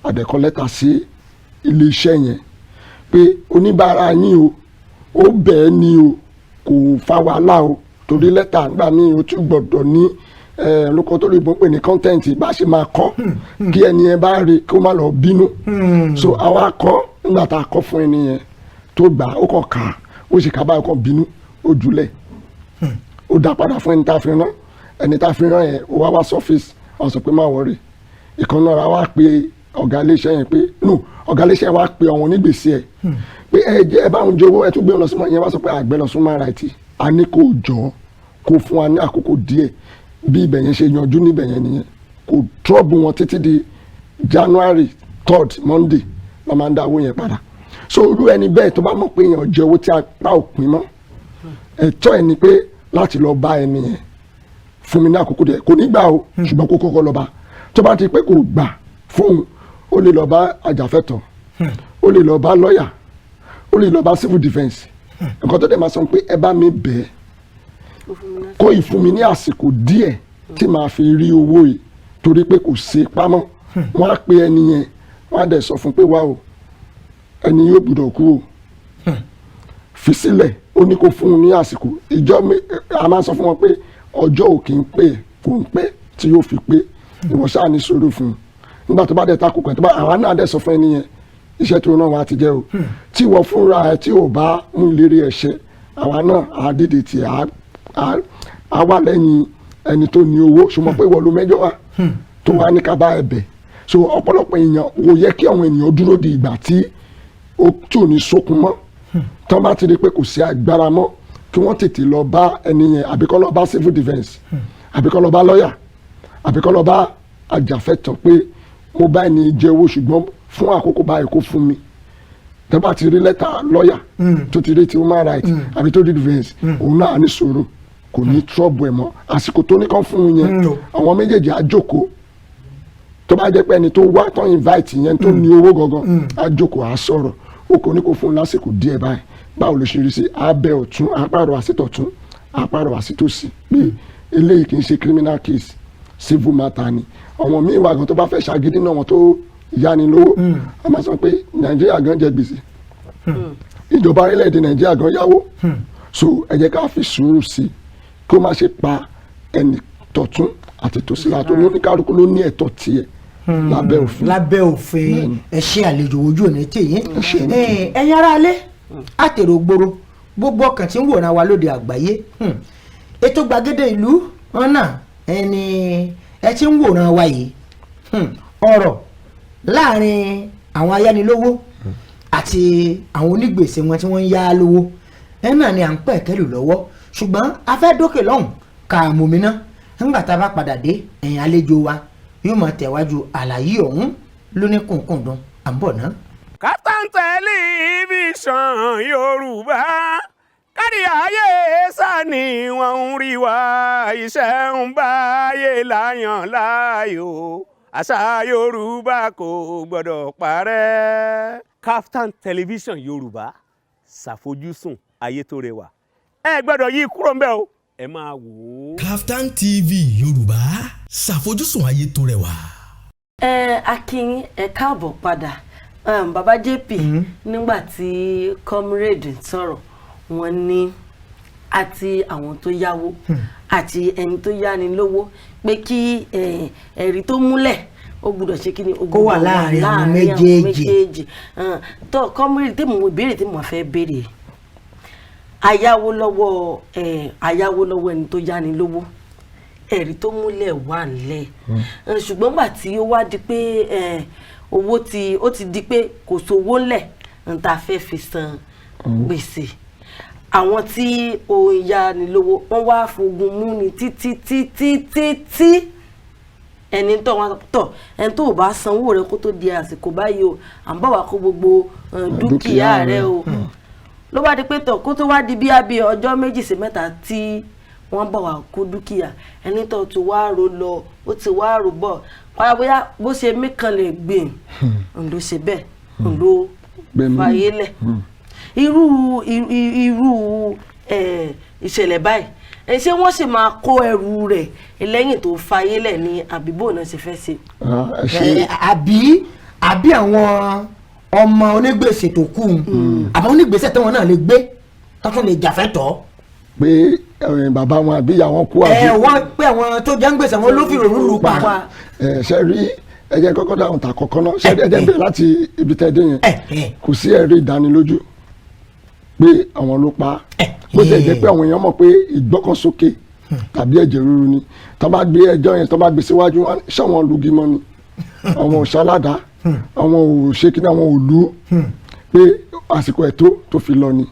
àdẹ̀kọ lẹ́tà sí ilé iṣẹ́ yẹn pé oníbàárà yín o ó bẹ́ẹ̀ ni o kò fa wàhálà o torí lẹ́tà nígbà míì o tún gbọ́dọ̀ ní lóko tó lè bọ́ pé ní kọ́ńtẹ́ǹtì bá ṣe máa kọ́ kí ẹni yẹn bá rí kó má lọ bínú so àwa kọ́ nígbà tá a kọ́ fún ẹni yẹn tó gbà ó kàn ká ó sì ká báyìí kàn bínú ó jùlẹ̀ ó dá padà fún ẹni tá a fi rán ẹni tá a fi rán yẹn ó wá wá sọ́fíìsì wọ́n sọ pé má wọrí ìkan náà wá pé ọ̀gá iléeṣẹ́ yẹn pé no ọ̀gá iléeṣẹ́ yẹn wá pé ọ̀wọ́n onígbèsè ẹ̀ pé ẹ bá ń jowó ẹ tún gbé lọ súnmọ́ yẹn wá sọ pé àgbẹ̀ lọ súnmọ́ ara ẹ̀ tí a ní kó jọ kó fún wa ní àkókò díẹ̀ bí ibẹ̀ yẹn ṣe yanjú níbẹ̀ yẹn nìyẹn kò trọ́bù wọn títí di January 3rd Monday wọ́n máa ń dá owó yẹn padà so irú ẹni bẹ́ẹ̀ tó bá mọ̀ pé èèyàn jẹ owó tí a pa òpin mọ́ ẹ̀tọ́ ẹni pé láti lọ bá ẹni yẹn fún mi ní àkókò díẹ̀ kò ní gbà o ṣùgbọ́n kó kọ́kọ́ lọ bá tó bá ti pé kò gbà fóun ó lè lọ bá àjàfẹ́tọ̀ ó lè lọ bá lọ́ọ̀yà ó lè lọ bá civil defence nǹkan tó dẹ̀ máa sọ pé ẹ bá mi bẹ̀ẹ́ kó ìfún mi ní àsìkò díẹ̀ tí màá fi rí owó yìí torí pé kò sí pamọ́ wọ́n á pe ẹni yẹn wọ́n á dẹ̀ sọ fún pé wá o ẹni yóò gbọ́dọ̀ kú o fi sílẹ̀ ó ní kó fún un ní àsìkò a máa sọ fún wọn pé ọjọ́ ò kì í pé kò ń pẹ́ tí yóò fi pé ìwọ ṣáà ní sùúrù fún un nígbà tó bá dẹ̀ takò pẹ̀ tó bá àwa náà dẹ̀ sọ fún ẹni yẹn iṣẹ́ tó náà wà á ti jẹ́ o tí wọ́n fúnra ẹ tí ò bá mú ìlérí ẹ̀ṣẹ̀ àwa náà á dìde tì á wà lẹ́yìn ẹni tó ní owó ṣùgbọ́n pé ìwọ ló mẹ́jọ wà tó wà ní ká bá ẹ̀bẹ̀ so ọ̀pọ̀lọpọ̀ èèyàn kò yẹ kí àwọn ènìyàn dúró di ìgbà tí ò ní sókun mọ́ tí wọ́n bá ti rí pé kò sí agbára mọ́ kí wọ́n tètè lọ bá ẹni yẹn àbí kó lọ bá civil defence àbí kó lọ bá lọ́ọ̀yà àbí kó lọ bá àjàfẹ́tọ̀ pé mo bá ẹni jẹ owó ṣùgbọ́n fún àkókò báyìí kó fún mi tẹ́ bá ti rí lẹ́tà lọ́ọ̀yà tó ti rí ti human rights àbí tó rí defence òun náà ní sùúrù kò ní trọ́bù ẹ̀ mọ́ àsìkò tó ní kàn fún un yẹn àwọn méjèèjì á jókòó tó bá jẹ́ pé ẹni tó wá tó invite yẹn tó ní owó gangan á jókòó á sọ̀rọ̀ ó kò ní kó fún un lásìkò díẹ̀ báyìí báwo ló ṣe rí sí abẹ́ ọ̀tún apárọ̀ àsìtọ̀tún apárọ̀ àsìtòsí pé eléyìí kì í ṣe criminal case civil matter ni àwọn míì wà gan tó bá fẹ́ ṣàgídí náà wọn tó yáni lówó a máa sọ pé Nàìjíríà gan jẹ gbèsè ìjọba orílẹ̀-èdè Nàìjíríà gan yáwó so ẹ jẹ́ ká fi sùúrù sí i kó má ṣe pa ẹni tọ̀tún àti tòsí látọ̀ ní oníkálukú ló ní ẹ̀tọ́ tiẹ̀ lábẹ́ òfin ẹ ṣe àlejò ojú òní tèyí ẹ̀yin ará alẹ́ àtèrò gbòòrò gbogbo ọkàn tí ń wòran wa lóde àgbáyé ètò gbàgede ìlú ọ̀nà ẹni ẹ ti ń wòran wa yìí ọ̀rọ̀ láàrin àwọn ayánilówó àti àwọn onígbèsè wọn tí wọ́n ń yá lówó ẹ náà ni à ń pẹ̀ kẹ́lù lọ́wọ́ ṣùgbọ́n a fẹ́ dókè lọ́hùn ká mú mi ná nígbà tá a bá padà dé ẹ̀yin àlejò wa yóò máa tẹ̀wájú àlàyé ọ̀hún lóní kùnkùndùn à ń bọ̀ ná. Kaftan Television Yorùbá kárí ayé sani wọn ń rí wa iṣẹ́ ń báyé láyàn láàyò àṣà Yorùbá kò gbọ́dọ̀ parẹ́. Kaftan Television Yorùbá ṣàfojúsùn ayé tó rẹwà ẹ gbọ́dọ̀ yí kúrò ńbẹ̀ o ẹ máa wò ó. Kaftan TV Yorùbá ṣàfojúsùn ayé tó rẹwà. Akin ẹ káàbọ̀ padà baba JP nígbà tí comrade sọ̀rọ̀ wọ́n ní àti àwọn tó yáwó àti ẹni tó yáni lówó pé kí ẹ̀rí tó múlẹ̀ ó gbọ́dọ̀ ṣe kí ni ó kó wà láàrin àwọn méjèèjì tó comrade tí mo béèrè tí mo fẹ́ béèrè ayáwó lọ́wọ́ ẹni tó yáni lówó ẹ̀rí tó múlẹ̀ wà nílẹ̀ ṣùgbọ́n gbà tí ó wá di pé owó ó ti di pé kò sówó ńlẹ̀ ń ta fẹ́ fi san gbèsè àwọn tí ó yáni lówó wọ́n wá fogun mú ni títí ẹni tó bá sanwó rẹ kó tó di àsìkò báyìí o à ń bá wa kó gbogbo dúkìá rẹ o ló bá di pé kó tó wá di bí abẹ́ ọjọ́ 2 sí 3 tí wọ́n bá wa kó dúkìá ẹni tó ti wá ro lọ ó ti wá ro bọ̀ bóyá bó ṣe mí kan lè gbìn ń ló ṣe bẹ́ẹ̀ ń ló fàyè lẹ̀ irú ìṣẹ̀lẹ̀ báyìí ṣé wọ́n sì máa kó ẹrù rẹ̀ lẹ́yìn tó fàyè lẹ̀ ní àbíbò náà ṣe fẹ́ ṣe. àbí àwọn ọmọ onígbèsè tó kù àbí onígbèsè tí wọn náà lè gbé tọ́tún lè jàfẹ́ tọ́. pé bàbá wọn àbí ìyá wọn kú àbí. wọ́n pé àwọn tó jẹ́ ń gbèsè wọn ló fi ròrùn lù pa. ṣe rí ẹjẹ kọ́kọ́ dáhùn ta kọ́kọ́ náà ṣe ẹjẹ bẹ̀rẹ̀ láti ibi tẹ́dé yẹn kò sí ẹ̀rí ìdánilójú pé àwọn ló pa bó ṣe jẹ́ pé àwọn èèyàn mọ̀ pé ìgbọ́kànsókè tàbí ẹ̀jẹ̀ ríru ni tó bá gbé ẹjọ́ yẹn tó bá gbé síwájú ṣáwọn lugi mọ́ ni àwọn òṣàládá àwọn òṣèkí àwọn òlú pé àsìkò ẹ̀ tó fi lọ ni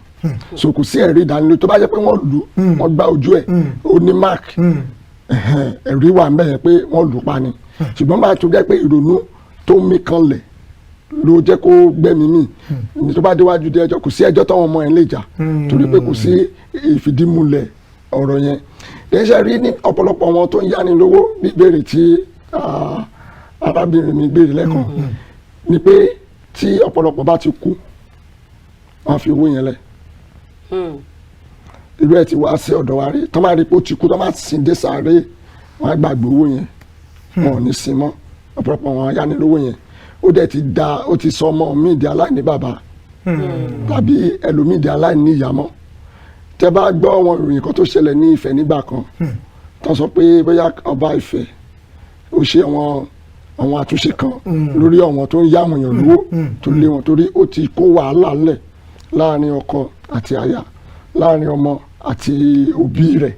so kò sí ẹ̀rí ìdánilójú tó bá jẹ́ pé wọ́n lù wọ́n gbá ojú ẹ̀ ó ní mark ẹ̀rí wà mẹ́yẹn pé wọ́n lù pa ni ṣùgbọ́n bá a tún jẹ́ pé ìrònú tó ń mí kanlẹ̀ ló jẹ́ kó gbẹ́mí mì ní tó bá déwájú dé ẹjọ́ kò sí ẹjọ́ táwọn ọmọ yẹn lè jà torí pé kò sí ìfìdímúlẹ̀ ọ̀rọ̀ yẹn ẹ̀ṣẹ̀ rí ní ọ̀pọ̀lọpọ̀ wọn tó ń yáni lówó bí ìbéèrè tí arábìnrin mi béèrè lẹ́kàn ni pé tí ọ̀pọ̀lọpọ̀ bá ti kú wọ́n fi owó yẹn lẹ̀ irú ẹ̀ ti wá sí ọ̀dọ̀ wa rí tó máa rí pé ó ti kú tó máa sìn dé sàárè wọ́n á gbàgbé owó yẹn wọn ò ní sin mọ́ ọ̀pọ̀lọpọ̀ wọn ayánilówó yẹn ó dẹ̀ ti da ó ti sọ ọmọ mi di aláìní bàbá tàbí ẹlòmíì di aláìní ìyá mọ́ tẹ́ bá gbọ́ àwọn ìròyìn kan tó ṣẹlẹ̀ ní Ifẹ̀ nígbà kan tó sọ pé bóyá ọba Ifẹ̀ ó ṣe àwọn àtúnṣe kan lórí àwọn tó ń yá àwọn èèyàn lówó tó lé wọn torí ó ti kó wàhálà lẹ̀ láàrin ọkọ àti aya láàrin ọmọ àti òbí rẹ̀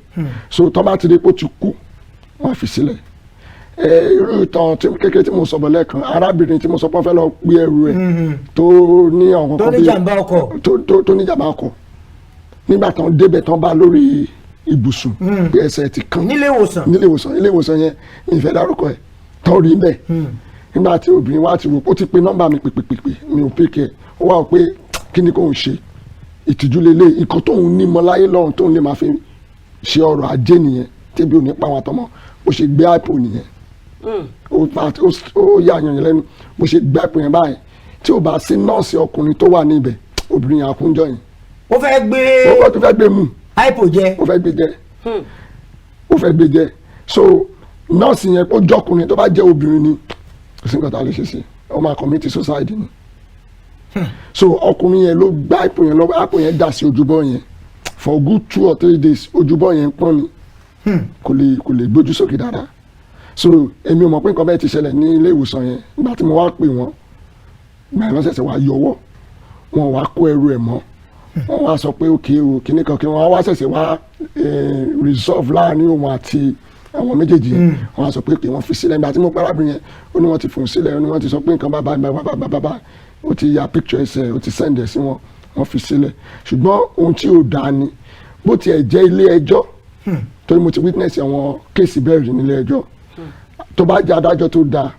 so tó bá ti rí pé ó ti kú wọ́n fi sílẹ̀ irú ìtàn kékeré tí mo sọ bọ̀ lẹ́ẹ̀kan arábìnrin tí mo sọ pé wọ́n fẹ́ lọ gbé ẹrù ẹ̀ tó ní àwọn kan bí tó ní jàmbá ọkọ̀ nígbà tán débẹ̀ tán bá lórí ibùsùn pé ẹsẹ̀ ti kán nílé ìwòsàn yẹn ìfẹ́ dárúkọ ẹ̀ tán rí bẹ́ẹ̀ nígbà tí obìnrin wa ti rò ó ti pe nọ́mbà mi pèpèpèpè mi ò pèkẹ́ ó wà pé kí ni kò ń ṣe ìtìjú lélẹ̀ ikọ̀ tóun ní mọ láyé lọ́run tóun lè máa fi ṣe ọrọ̀ ajé nìyẹn tẹ́bí ò ní pa àwọn àtọmọ́ bó ṣe gbé àpò nìyẹn ó yà yàn yẹn lẹ́nu bó ṣe gbé àpò yẹn báyìí tí ò bá sí nọ́ọ̀sì ọkùnrin tó wà níbẹ̀ obìnrin yẹn àkúnjọ yẹn. ó fẹ́ gbé ó tó fẹ́ gbé mú àìpò jẹ ó fẹ́ gbé jẹ so nọ́ọ̀sì yẹn kó jọkùnrin tó bá jẹ́ obìnrin ni kò sí nǹkan tá a lè ṣe sí ó máa commit suicide ni so ọkùnrin yẹn ló gbá àpò yẹn lọ́wọ́ àpò yẹn dà sí ojúbọ yẹn for good 2 or 3 days ojúbọ yẹn pọ́n ni kò lè gbójú sókè dáadáa so èmi ò mọ̀ pé nǹkan bẹ́ẹ̀ ti ṣẹlẹ̀ ní ilé ìwòsàn yẹn nígbà tí mo wá pè wọ́n ìgbà yẹn lọ́sẹ̀sẹ̀ wá yọwọ́ wọn wá kó ẹrù ẹ̀ mọ́ wọn wá sọ pé òkè o kìnnì kan kí wọn wá ṣẹ̀ṣẹ̀ wá resolve láàrin òun àti àwọn méjèèjì yẹn wọn wá sọ pé wọ́n fi sílẹ̀ nígbà tí mo parábìnrin yẹn ó ní wọ́n ti fòun sílẹ̀ ó ní wọ́n ti sọ pé nǹkan bàbá ó ti ya picture ẹsẹ̀ ó ti send ẹ̀ sí wọn wọ́n fi sílẹ̀ ṣùgbọ́n ohun tí ò dáa ni bó tiẹ̀ jẹ́ ilé ẹjọ́ torí mo ti witness àwọn kéèsì bẹ́ẹ̀ rí nílé ẹjọ́ tó bá jẹ́ adájọ́ tó dáa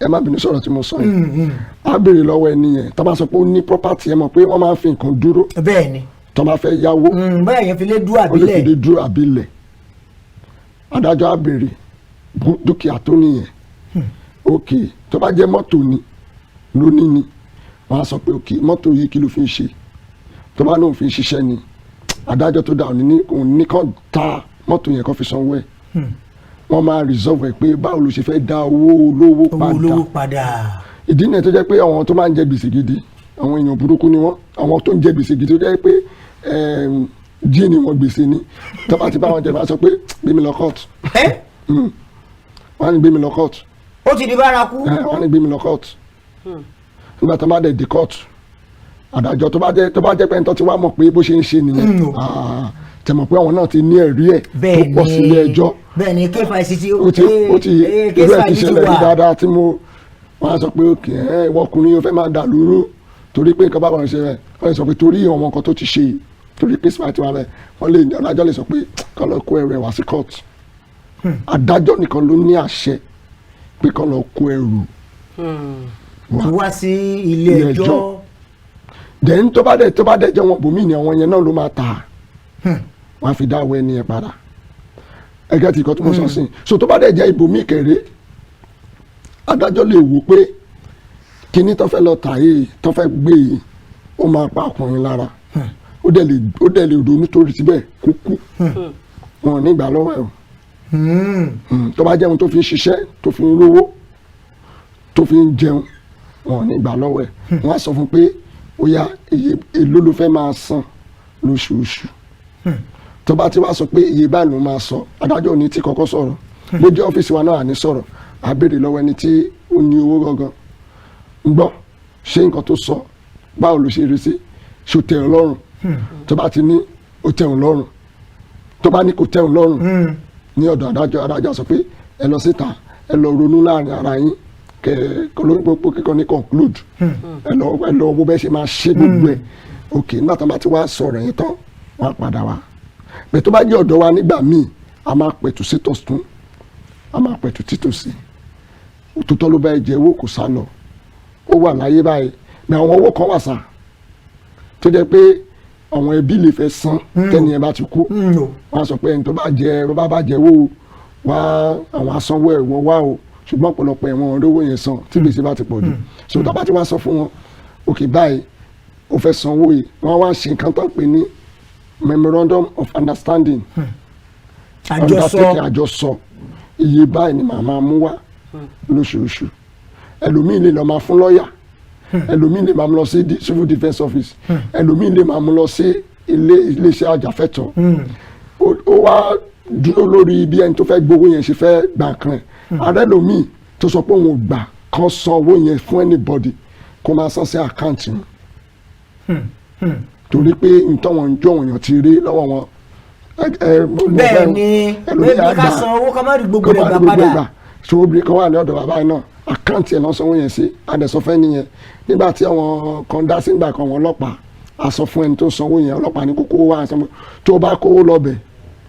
ẹ má bínú sọ̀rọ̀ tí mo sọ yìí á béèrè lọ́wọ́ ẹni yẹn tó bá sọ pé ó ní property ẹ mọ̀ pé wọ́n máa ń fi nǹkan dúró bẹ́ẹ̀ ni tó bá fẹ́ yáwó bẹ́ẹ̀ yẹn fi lé dúró ó lè fi lé dúró àbílẹ̀ adájọ́ á béèrè dúkìá tó nìyẹn ok tó bá jẹ́ mọ́tò ni lónìí ni wọ́n á sọ pé ok mọ́tò yìí kí ló fi ń ṣe tó bá lóun fi ń ṣiṣẹ́ ni adájọ́ tó dá òun ní kàn ta mọ́tò yẹn kó fi sanwó ẹ̀ wọ́n máa resolve ẹ̀ pé báwo ló ṣe fẹ́ dá owó olówó padà ìdí nìyẹn tó jẹ́ pé àwọn tó máa ń jẹ gbèsè gidi àwọn èèyàn burúkú ni wọ́n àwọn tó ń jẹ gbèsè gidi tó jẹ́ pé díẹ̀ ni wọ́n gbèsè ni tó bá ti bá wọn jẹ máa sọ pé gbé mi lọ court wọ́n á ní gbé mi lọ court ó ti di bárakú wọ́n á ní gbé mi lọ court nígbà tó bá dẹ̀ di court adájọ́ tó bá jẹ́ pé ẹni tó ti wá mọ̀ pé bó ṣe ń ṣe nìyẹn tẹmọ̀ pé àwọn náà ti ní ẹ̀rí ẹ̀ tó pọ̀ sílé ẹjọ́ bẹ́ẹ̀ ni KFIC ó ti irú ẹ̀ ti ṣẹlẹ̀ rí dáadáa tí wọ́n á sọ pé òkè ìwọ ọkùnrin yóò fẹ́ máa dà lóró torí pé nǹkan bá wọn ṣe rẹ̀ wọ́n lè sọ pé torí àwọn nǹkan tó ti ṣe torí pé smart wà rẹ̀ wọ́n lè adájọ́ lè sọ pé kọ́ lọ kó ẹrù ẹ̀ wá sí court adájọ́ nìkan ló ní àṣẹ pé kọ́ lọ kó ẹrù wá sí ilé ẹjọ́ then tó bá dẹ̀ jẹ́ wọn bòmí ni àwọn yẹn náà ló máa ta wọ́n á fi dá àwọ̀ ẹni yẹn padà ẹgẹ́ tí ìkọ́ tó mọ̀ sọ sí so tó bá dẹ̀ jẹ́ ibòmí kéré adájọ́ lè wò pé kíní tó fẹ́ lọ tà yìí tó fẹ́ gbé yìí ó máa pa ọkùnrin lára ó dẹ̀ lè ronú torí síbẹ̀ kó kú wọn ò ní ìgbà lọ́wọ́ ẹ̀ tó bá jẹun tó fi ń ṣiṣẹ́ tó fi ń rówó tó fi ń jẹun wọn ò ní ìgbà lọ́wọ́ ẹ̀ wọ́n á sọ fún pé ó yá èló ló fẹ́ máa san lóṣooṣù tó bá ti wá sọ pé iye báyìí ló máa sọ adájọ́ ní tí kọ́kọ́ sọ̀rọ̀ bó jẹ́ ọ́fíìsì wa náà ní sọ̀rọ̀ a béèrè lọ́wọ́ ẹni tí ó ní owó gangan ń gbọ́ ṣé nǹkan tó sọ báwo ló ṣe rí sí ṣó tẹ́ ọ lọ́rùn tó bá ti ní ó tẹ́ ọ lọ́rùn tó bá ní kò tẹ́ ọ lọ́rùn ní ọ̀dọ̀ adájọ́ sọ pé ẹ lọ síta ẹ lọ ronú láàrin ara yín kẹ kọlọ́gbọ́pọ̀ kíkọ́ ní conclude ẹ lọ owó bẹ́ẹ̀ ṣe máa ṣe gbogbo ẹ̀ ok nígbà tó bá ti wá sọ̀rọ̀ yẹn tán wọ́n á padà wá bẹ́ẹ̀ tó bá jẹ́ ọ̀dọ̀ wa nígbà míì a máa pẹ̀tù sí tọ̀tún a máa pẹ̀tù títòsí òtútọ́ ló bá ẹ jẹ owó kò sá lọ ó wà láyé báyìí ní àwọn owó kan wà sá tó jẹ́ pé àwọn ẹbí lè fẹ́ san tẹ́ni ẹ bá ti kú wọ́n á sọ pé ẹni tó bá jẹ owó wá àwọn asanwó ẹ̀ wọ́n wá o ṣùgbọ́n ọ̀pọ̀lọpọ̀ ẹ̀wọ̀n rówó yẹn san tí gbèsè bá ti pọ̀ jù so tó bá ti wá sọ fún wọn òkè báyìí ó fẹ́ sanwó yìí wọ́n wá ṣe nǹkan tó ń pè ní memorandum of understanding àjọsọ iye báyìí ni màá máa mú wá lóṣooṣù ẹlòmíì lè lọ máa fún lọ́ọ̀yà ẹlòmíì lè máa mú lọ sí civil defence office ẹlòmíì lè máa mú lọ sí iléeṣẹ́ àjàfẹ́tọ̀ọ́ ó wá dúró lórí bí ẹni tó fẹ́ gbowó yẹn ṣe fẹ́ gbà kan ẹ̀ ààrẹ lòmíì tó sọ pé òun ò gbà kan san owó yẹn fún anybody kó máa san sí àkáǹtì wọn torí pé nǹkan wọn jọ wọ̀nyàn ti rí lọ́wọ́ wọn. bẹ́ẹ̀ ni bẹ́ẹ̀ ká san owó ká má rí gbogbo rẹ̀ gbà padà. so obìnrin kan wà ní ọ̀dọ̀ bàbá yìí náà àkáǹtì ẹ̀ náà sanwó yẹn sí adẹ̀sọ́fẹ́ nìyẹn nígbà tí àwọn kan dá sí ìgbà kan wọn ọlọ́pàá a sọ fún ẹni tó sanwó yẹn ọlọ́pàá ní kókó wá tó bá kówó lọ́bẹ̀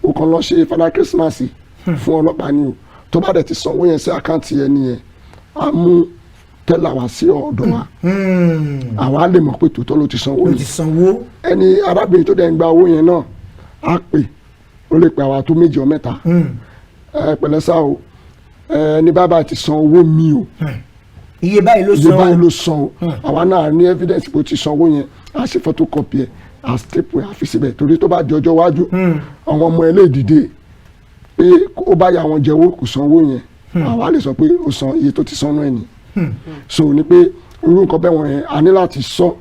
o kàn lọ ṣe fada Christmas fún ọlọ́pàá ni o tó bá dẹ̀ ti sanwó yẹn sí àkáǹtì yẹn nìyẹn a mú tẹ́lá wá sí ọ̀dọ̀ wa àwa lè mọ̀ pé tòótọ́ ló ti sanwó yẹn ẹni arábìnrin tó dẹ̀ ń gba owó yẹn náà á pè ó lè pè àwa tó méjì ọ mẹ́ta pẹ̀lẹ́ sá o ẹni bàbá ti san owó mi o iye báyìí ló san o àwa náà ní evidence pé ó ti san owó yẹn á ṣe photocopy ẹ̀ á staple ẹ̀ á fi síbẹ̀ torí tó bá di ọjọ́ iwájú àwọn ọmọ ẹ̀ lè dìde pé ó bá yà wọn jẹ́wọ́ kò san owó yẹn àwa lè sọ pé ó san iye tó ti san náà ni so ni pé irú nǹkan bẹ́ẹ̀ wọ̀nyẹn a ní láti sọ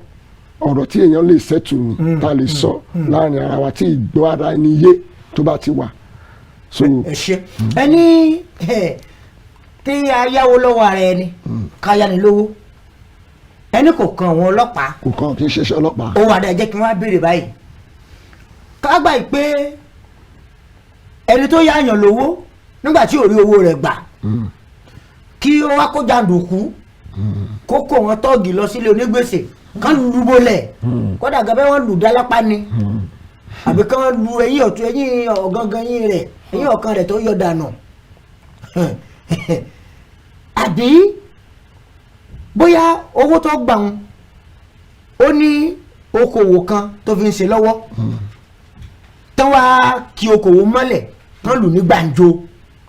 ọ̀rọ̀ tí èèyàn lè ṣẹ́tù ni ta lè sọ láàrin ara wa tí ìgbọ́ ara ẹni yé tó bá ti wà. ẹ ṣe ẹni tí a yáwó lọ́wọ́ ara ẹni ká yáni lówó ẹni kò kan àwọn ọlọ́pàá. kò kan kì í ṣe iṣẹ́ ọlọ́pàá. ó wà dá jẹ́ kí wọ́n á béèrè báyìí ká gbà pé ẹni tó yáyàn lówó nígbà tí ò rí owó rẹ̀ gbà kí ó wá kó jàǹdùkú kó kó wọn tọ́ọ̀gì lọ sílé onígbèsè kán lù bólẹ̀ kódà gẹ́gẹ́ wọ́n lù dálápá ni àbí kán lu ẹ̀yìn ọ̀tún ẹ̀yìn ọ̀gangan yín rẹ̀ ẹ̀yìn ọ̀kan rẹ̀ tó yọ dànù àbí bóyá owó tó gbà wọn ó ní okòwò kan tó fi ń ṣe lọ́wọ́ tán wá kí okòwò mọ́lẹ̀ kán lù ní gbàǹjo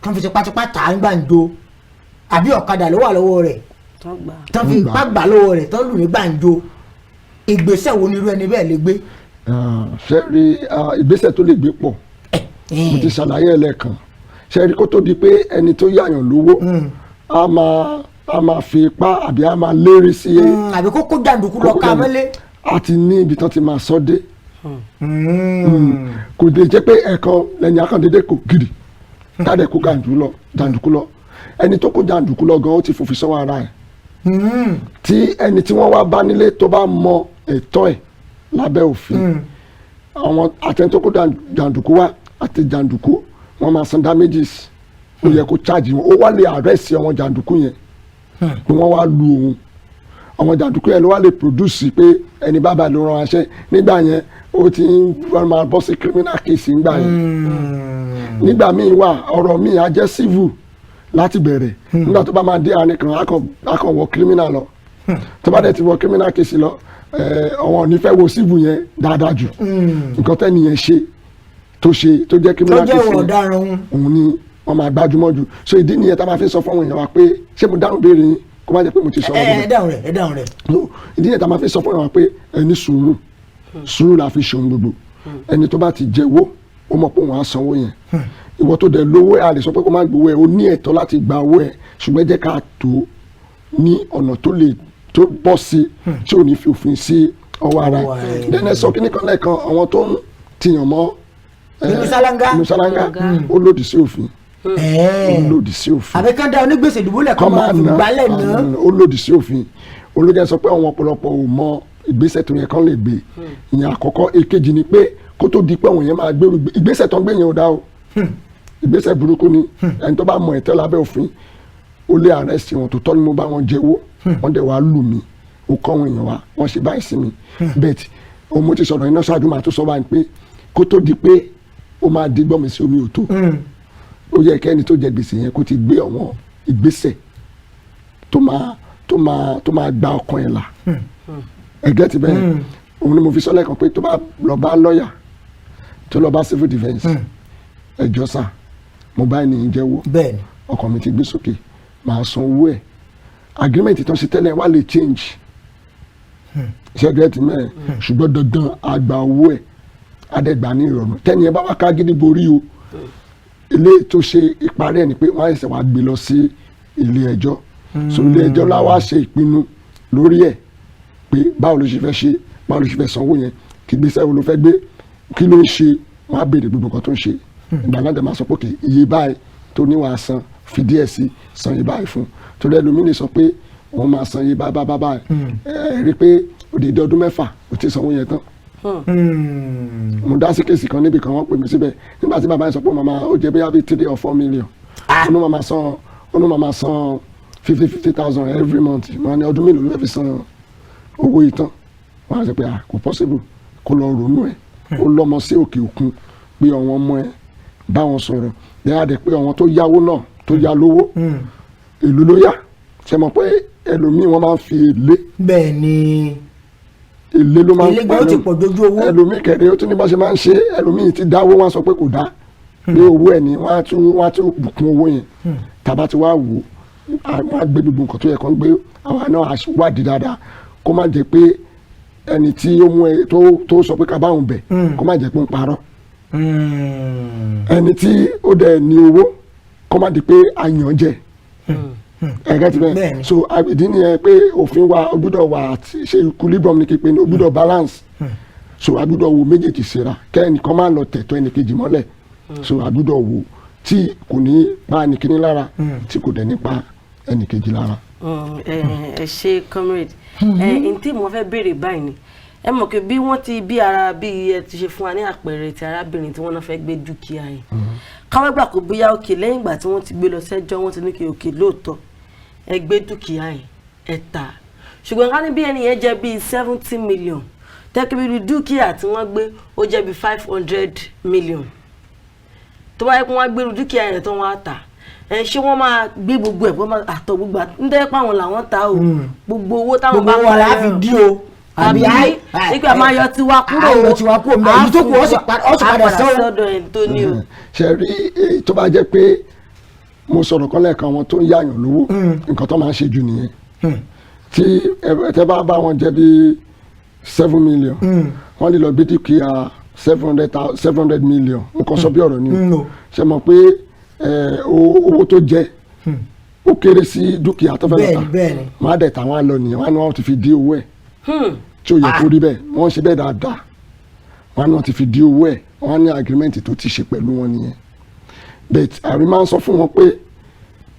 kán fi tipátipá tà á ní gbàǹjo àbí ọ̀kadà ló wà lọ́wọ́ rẹ̀ tán fi ipá gbà lọ́wọ́ rẹ̀ tán lù ní gbàǹjo ìgbésẹ̀ wo ni irú ẹni bẹ́ẹ̀ lè gbé. ṣe rí ìgbésẹ̀ tó lè gbé pọ̀ mo ti ṣàlàyé ẹlẹ́ẹ̀kan ṣe rí kó tó di pé ẹni tó yáyàn lówó a máa fi ipá àbí a máa lérí sí i. àbí kó jàǹdùkú lọ ká mọ́lé. a ti ní ibi tán ti máa sọ dé kò dé jẹ́ pé ẹ̀kan lẹ́yìn akàndédé kò gírì káàdẹ̀ kó jàǹdùkú lọ ẹni tó kó jàǹdùkú lọ gan ó ti fòfin sọ́wọ́ ara ẹ̀ tí ẹni tí wọ́n wá bá nílé tó bá mọ ẹ̀tọ́ ẹ̀ lábẹ́ òfin àwọn àtẹni tó kó jàǹdùkú wá àti jàǹdùkú wọ́n máa san damages ó yẹ kó charge wọn ó wá lè arrest àwọn jàǹdùkú yẹn pé wọ́n wá lu òun àwọn jàǹdùkú yẹn ló wá lè produce pé ẹni bàbá ló rán aṣẹ nígbà yẹn ó ti ń máa bọ́ sí criminal case nígbà yẹn nígbà míì wà ọ̀rọ̀ míì á jẹ́ civil láti bẹ̀rẹ̀ nígbà tó bá máa dé àárín kan á kàn wọ criminal lọ tó bá dẹ̀ ti wọ criminal case lọ àwọn onífẹ́ wo civil yẹn dáadáa jù nǹkan tẹ́ni yẹn ṣe tó jẹ́ criminal case yẹn òun ni wọ́n máa gbájúmọ́ jù so ìdí nìyẹn tá a máa fi sọ fún àwọn èèyàn wa pé ṣé mo dáhùn béèrè yín kó má jẹ́ pé mo ti sọ ọ́ ẹ dáhùn rẹ̀. ìdí nìyẹn tá a máa fi sọ fún àwọn wa pé ẹni sùúrù la fi ṣòun gbogbo ẹni tó bá ti jẹ́wọ́ ó mọ̀ pé òun á sanwó yẹn ìwọ tó dẹ̀ lówó ẹ̀ a lè sọ pé kó má gbowó ẹ̀ ó ní ẹ̀tọ́ láti gba owó ẹ̀ ṣùgbọ́n jẹ́ ká tó ní ọ̀nà tó bọ́ sí tí ò ní fi òfin sí ọwọ́ ara ẹ̀ dẹ́nẹ́ sọ kí nìkan lẹ́ẹ̀kan àwọn tó ń tìyàn mọ́ nínú sálángá ó lòdì sí òfin ó lòdì sí òfin àbí kán dá onígbèsè dùbúlẹ̀ kọ́ máa fi gbálẹ̀ náà ó lòdì sí òfin olójà sọ pé àwọn ọ̀pọ̀lọpọ̀ ò mọ ìgbésẹ̀ tó yẹ kán lè gbé ìyẹn àkọ́kọ́ èkejì ni pé kó tó di pé àwọn yẹn máa gbèrú ìgbésẹ̀ tó ń gbé yẹn ò dá o ìgbésẹ̀ burúkú ni ẹni tó bá mọ ẹ̀tẹ́ lábẹ́ òfin ó lé arrest wọn tó tọ́ ni mo bá wọn jẹ́wọ́ wọ́n dẹ̀ wá lù mí ó kọ́ àwọn èèyàn wa wọ́n ṣe báyìí sí mi bẹ́ẹ̀ òun mo ti sọ̀rọ̀ iná ṣáájú máa tó sọ báyìí pé kó tó di pé ó máa di gbọ́mi sí omi òtó ó yẹ kẹ́ni tó jẹ gbèsè yẹn kó ti gbé àwọn ìgbésẹ̀ tó máa gba ọkàn ẹ̀ là ẹ̀gẹ́ ti bẹ́ẹ̀ òun ni mo fi sọ lẹ́ẹ̀kan pé tó bá lọ bá lọ́ọ̀yà tó lọ bá civil defence ẹjọ́ sà mo bá ènìyàn jẹ́wọ́ ọkàn mi ti gbé sókè màá san owó ẹ̀ agreement tó ń ṣe tẹ́lẹ̀ wá lè change ṣẹ́gẹ́ ti mẹ́ẹ̀ ṣùgbọ́n dandan àgbà owó ẹ̀ adẹ́gbà ní ìrọ̀rùn tẹ́ni ẹ bá wá ká gidi borí o ilé tó ṣe ìparí ẹ̀ ni pé wọ́n á ṣẹ̀ṣẹ̀ wá gbé lọ sí ilé ẹjọ́ so ilé ẹjọ́ la wá ṣe ìpinnu lórí ẹ̀ pé báwo ló ṣe fẹ́ ṣe báwo ló ṣe fẹ́ sanwó yẹn kí gbèsè wo ló fẹ́ gbé kí ló ń ṣe wọ́n á béèrè gbogbo nǹkan tó ń ṣe ìgbà náà dẹ̀ máa sọ pé iye báyìí tó níwàá san fi díẹ̀ sí san iye báyìí fún torí ẹlòmíì lè sọ pé wọ́n máa san iye báyìí rí i pé òdìdí ọdún mẹ́fà ò tí sanwó yẹn tán mo dá sí kéèsì kan níbi kan wọ́n pè mí síbẹ̀ nígbà tí bàbá yẹn sọ pé màmá ó jẹ́ bóyá bíi 3 or 4 million ó ní màmá san 50,000 every month wọ́n ní ọdún mélòó ló fẹ́ fi san owó yìí tán wọ́n á sọ pé kò possible kó lọ ronú ẹ̀ ó lọ́mọ sí òkè òkun pé àwọn ọmọ ẹ̀ bá wọn sọ̀rọ̀ lẹ́yìn àdẹ pé àwọn tó yáwó náà tó yá lówó èlò ló yá ṣe mọ̀ pé ẹlòmíì wọ́n máa ń fi èlé. bẹ́ẹ̀ ni èlé ló máa ń pẹ̀lú ti pọ̀ dojú owó. ẹlòmíì kẹ̀rẹ́ ó tún ní bá ṣe máa ń ṣe ẹlòmíì ti dáwó wọn sọ pé kò dá pé owó ẹ̀ ní wọ́n á tún bùkún owó yẹn tàbá ti wá wò á gbé gbogbo nǹkan tó yẹ kán gbé àwa náà wádìí dáadáa kó má jẹ́ pé ẹni tí ó mú ẹ tó sọ pé ká báwọn bẹ̀ kó má jẹ́ pé ń parọ́ ẹni tí ó dẹ̀ ní owó kó má di pé àyàn jẹ ẹ̀gẹ́ ti bẹ́ẹ̀ so ìdí nìyẹn pé òfin wa ó gbọ́dọ̀ wà ṣe equilibrium ní kípe ní ó gbọ́dọ̀ balance so a gbọ́dọ̀ wo méjèèjì síra kẹ́nìkan máa lọ tẹ̀tọ́ ẹnìkejì mọ́lẹ̀ so a gbọ́dọ̀ wo tí kò ní pa ẹnìkíní lára tí kò dẹ̀ ní pa ẹnìkejì lára. ẹ ṣe comrade n tí mo fẹ́ béèrè báyìí ni ẹ mọ̀ pé bí wọ́n ti bí ara bí ẹ ti ṣe fún wa ní àpẹẹrẹ ti arábìnrin tí wọ́n náà fẹ́ gbé dúkìá yẹn káwọ́ gbà kó bóyá òkè lẹ́yìn ìgbà tí wọ́n ti gbé lọ sẹ́jọ́ wọ́n ti ní kí òkè lóòótọ́ ẹ gbé dúkìá yẹn ẹ tà ṣùgbọ́n ká ní bí ẹni yẹn jẹ́ bíi 70 million tẹ́kíbí dúkìá tí wọ́n gbé ó jẹ́ bíi 500 million tó bá yẹ kó wọ́n gbé dúkìá yẹn tó wọ́n á tà ṣé wọ́n máa gbé gbogbo ẹ̀ wọ́n máa àtọ̀ gbogbo nítorí pé àwọn làwọn ta o gbogbo owó táwọn bá wà láfi dí o àbí nígbà máa yọ tiwa kúrò mbẹ èyí tó kù ó sì padà sọ́dọ̀ ẹ̀ tó ní o. ṣe rí tó bá jẹ́ pé mo sọ̀rọ̀ kan lẹ́ẹ̀kan àwọn tó ń yáyàn lówó nǹkan tó máa ń ṣe jù nìyẹn tí ẹ bá wọn jẹ́ bí 7 million wọ́n lè lọ gbé dúkìá 700 million nǹkan sọ bí ọ̀rọ̀ ni o ṣe mọ̀ pé owó tó jẹ ó kéré sí dúkìá tó fẹ́ lọ́ta wọ́n á dẹ̀ tà wọ́n á lọ nìyẹn wọ́n á ní wọ́n ti fi dí owó ẹ̀ tí ó yẹ kó rí bẹ́ẹ̀ wọ́n ṣe bẹ́ẹ̀ dáadáa wọ́n á ní wọ́n ti fi dí owó ẹ̀ wọ́n á ní agreement tó ti ṣe pẹ̀lú wọn nìyẹn but àrí máa ń sọ fún wọn pé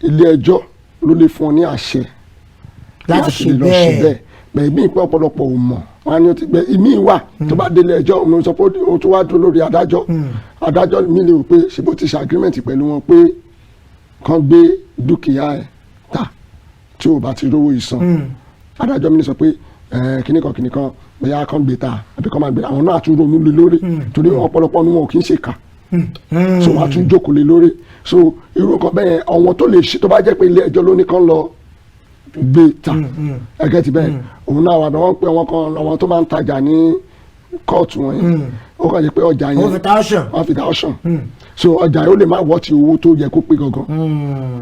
ilé ẹjọ́ ló lè fún wọn ní àṣẹ láti ṣe bẹ́ẹ̀ bẹ́ẹ̀ ìmí ìpẹ́ ọ̀pọ̀lọpọ̀ ò mọ̀ wọ́n á ní ti gbẹ ìmí wà tó bá délé ẹjọ́ òun sọ pé ó tún wá dúró lórí adájọ́ mi lè rò pé ṣe bó ti ṣe agreement pẹ̀lú wọn pé kán gbé dúkìá ẹ̀ tà tí ò bá ti rówó ìsan adájọ́ mi lè sọ pé kìnìkan bóyá kán gbé ta àbí kán máa gbé àwọn náà tún ronú lé lórí torí ọ̀pọ̀lọpọ̀ ni wọn ò kì í ṣe kà so wọn á tún jókòó lé lórí so irú nǹkan bẹ́ẹ̀ àwọn tó lè ṣe tó bá jẹ́ pé ilé ẹjọ́ ló ní kán lọ gbé ta ẹgẹ́ ti bẹ́ẹ̀ òun náà wà bẹ́ẹ̀ wọ́n pé àwọn tó máa ń tajà ní kóòtù wọn yẹn ó kàn jẹ́ pé ọjà yẹn wọ́n fi ta auction so ọjà yẹn ó lè má wọ́ ti owó tó yẹ kó pé gangan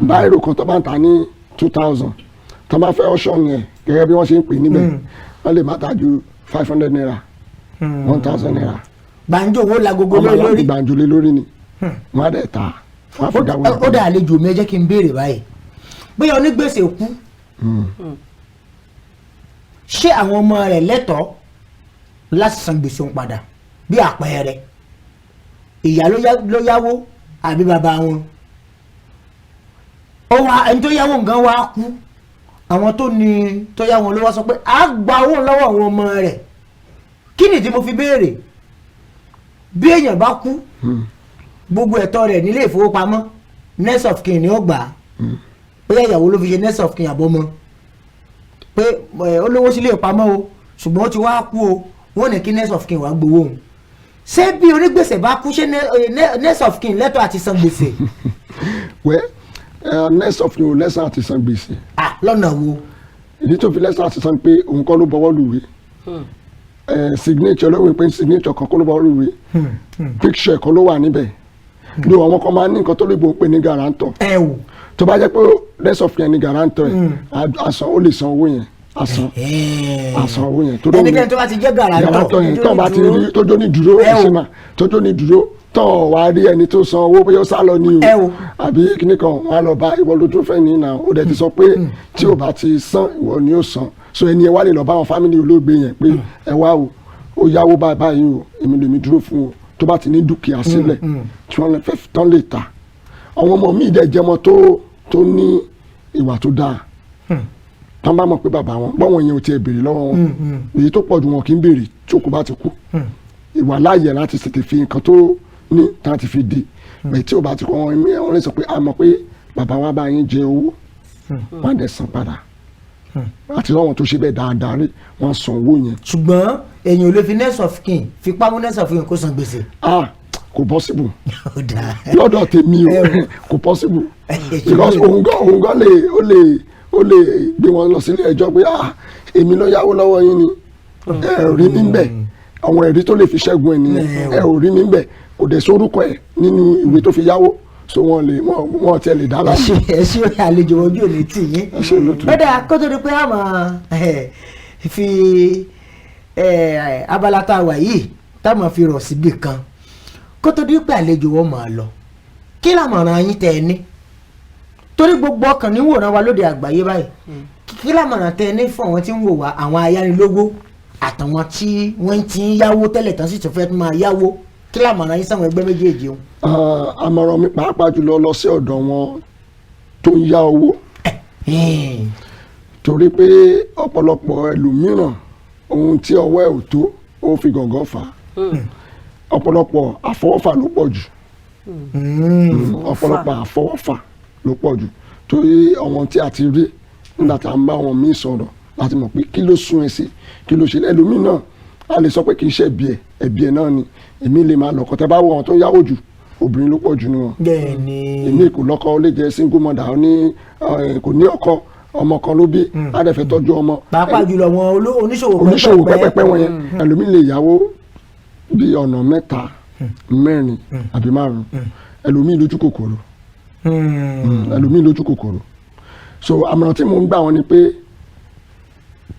báyìí kan tó bá ń ta ní 2000 tó bá fẹ́ auction yẹn gẹ́gẹ́ bí wọ́n ṣe ń pè níbẹ̀ wọ́n lè má ta ju 500 naira 1000 naira. gbàǹjo wo la gogo lórí lórí gbàǹjo lé lórí ni wọ́n á dẹ̀ ta wọ́n á fi dáwọ́. ó dà àlejò mi ẹ jẹ́ kí n béèrè báyìí bóyá onígbèsè kú ṣé àwọn ọmọ rẹ̀ lẹ́tọ̀ọ́ láti san gbèsè òun padà bí àpẹẹrẹ ìyá ló yáwó àbí bàbá wọn ẹni tó yáwó nǹkan wá kú àwọn tó yá wọn ló wá sọ pé a gba owó lọ́wọ́ àwọn ọmọ rẹ̀ kí ni tí mo fi béèrè bí èèyàn bá kú gbogbo ẹ̀tọ́ rẹ̀ nílé ìfowópamọ́ next of kin ni ó gbà á bóyá ìyàwó ló fi ṣe next of kin àbọ̀mọ́ pé ó lówó sílé ìpamọ́ o ṣùgbọ́n ó ti wá kú o wọ́n ní kí next of kin wàá gbowó òun ṣé bí onígbèsè bá kú ṣé next of kin lẹ́tọ̀ọ́ àti san gbèsè. next of kin ò lẹ́sàn àti san gbèsè. lọ́nà wo. ìdí tó fi lẹ́sàn àti san pé òun kọ́ ló bọ́wọ́ lùwé signature lóhùn pé signature kan kọ́ ló bọ́wọ́ lùwé picture kan ló wà níbẹ̀ ní àwọn kan máa ní nǹkan tó lè bò ń pè ní guarantor. tó bá jẹ́ pé next of kin ni guarantor ẹ̀ àsan ó lè san owó yẹn àsan owó yẹn. ẹnikẹ́ni tó bá ti jẹ́ guarantor yẹn tó bá ti rí tójó ní dúró ẹ̀sìnmà tójó ní dúró tó wá rí ẹni tó san owó bóyá ó sá lọ ní o àbí kíní kan wọn á lọ bá ìwọ ló tó fẹ́ ní ìnà ó dẹ̀ ti sọ pé tí ò bá ti san ìwọ ni ó san so ẹni ẹ wá lè lọ bá àwọn fámìlì olóògbé yẹn pé ẹ wá o ó yáwó báyìí o èmi lèmi dúró fún o tó bá ti ní dúkìá sílẹ̀ tí wọ́n fẹ́ tán lè ta àwọn ọmọ míì dẹ̀ jẹ́mọ tó ní ìwà tó dáa tán bá mọ̀ pé bàbá wọn báwọn yẹn ò tiẹ̀ béèrè lọ́wọ́ wọn èyí tó pọ̀ jù wọn kì í béèrè tí òkú bá ti kú ìwà láàyè láti tètè fi nǹkan tó ní tá a ti fi di bẹ́ẹ̀ tí ò bá ti kọ́ wọn ẹ̀mí wọn lè sọ pé a mọ̀ pé bàbá wa bá yín jẹ owó wọn á dẹ̀ san padà àti lọ́wọ́n tó ṣe bẹ́ẹ̀ dáadáa rí wọ́n san owó yẹn. ṣùgbọ́n èèyàn ò lè fi next of kin fi pamọ́ next of kin kó san gbèsè. kò possible lọ́dọ̀ tèmi o kò possible because òun gan ó lè gbé wọn lọ sílé ẹjọ́ pé èmi ló yáwó lọ́wọ́ yín ni ẹ ò rí mi bẹ́ẹ̀ àwọn ẹ̀rí tó lè fi ṣẹ́gun ẹ̀ nìyẹn ẹ ò rí mi bẹ́ẹ̀ kò dẹ̀ sórúkọ ẹ̀ nínú ìwé tó fi yáwó so wọn tiẹ̀ lè dá láti. ẹ ṣe àlejò ojú òní tì yín bẹ́ẹ̀ kó tó di pé a máa fi abala tá a wà yìí tá a máa fi rọ̀ síbì kan kó tó di pé àlejò wọn máa lọ kí làmọ̀ràn yín tẹ̀ ẹ́ ní torí gbogbo ọkàn ní wòran wa lóde àgbáyé báyìí kí làmọ̀ràn tẹ̀ ẹ́ ní fún àwọn tí ń wò wá àwọn ayánilówó àtàwọn tí wọ́n ti ń yáwó tẹ́lẹ̀ tán sì tún fẹ́ máa yáwó kí làmọ̀ràn yín sáwọn ẹgbẹ́ méjèèjì o. àmọ̀ràn mi pàápàá jùlọ lọ sí ọ̀dọ̀ wọn tó ń yá owó torí pé ọ̀pọ̀lọpọ̀ ẹlòmíràn ohun tí ọwọ́ ẹ̀ ò tó ó fi gàngán fà á ọ̀pọ̀lọpọ̀ àfọwọ́fà ló pọ̀ jù ọ̀pọ̀lọpọ̀ àfọwọ́fà ló pọ̀ jù torí àwọn tí a ti rí nígbà tá a ń bá wọn míì sọ̀rọ̀ láti mọ̀ pé kí ló sún ẹ sí kí ló ṣe ẹlòmíì náà a lè sọ pé kì í ṣe ẹ̀bi ẹ̀ náà ni èmi lè máa lọ́kọ tẹ́ bá wọ àwọn tó yáwó jù obìnrin ló pọ̀ jù nù wọn. èmi kò lọ́kọ ó lè jẹ́ single mother kò ní ọkọ ọmọ kan ló bí á dẹ̀ fẹ́ tọ́jú ọmọ. pàápàá jùlọ wọn oníṣòwò pẹ́pẹ́pẹ́ wọn yẹn ẹlòmíì lè yáwó bí ọ̀nà 3 4 àbí 5 ẹlòmíì lójú kòkòrò so àmọ̀ràn tí mo ń gbà wọn ni pé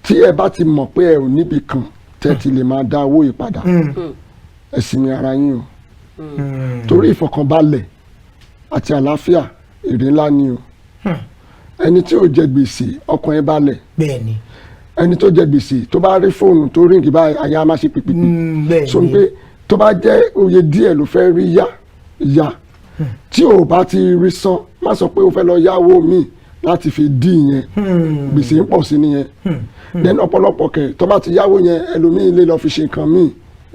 tí ẹ bá ti mọ̀ pé ẹ ò níbi kan tẹ́ ti lè máa dá owó yìí padà ẹ sinmi ara yín o torí ìfọ̀kànbalẹ̀ àti àlàáfíà èrè ńlá ni o ẹni tí ò jẹ gbèsè ọkàn ẹ balẹ̀ ẹni tó jẹ gbèsè tó bá rí fóònù tó ríǹgì báyìí àyà máa ṣe pìpìpì so pé tó bá jẹ́ oye díẹ̀ ló fẹ́ rí yá tí ò bá ti rí san má sọ pé o fẹ́ lọ yáwó míì láti fi dí yẹn gbèsè ń pọ̀ sí nìyẹn then ọ̀pọ̀lọpọ̀ kẹ̀ tó bá ti yáwó yẹn ẹlòmíì lè lọ fi ṣe nǹkan míì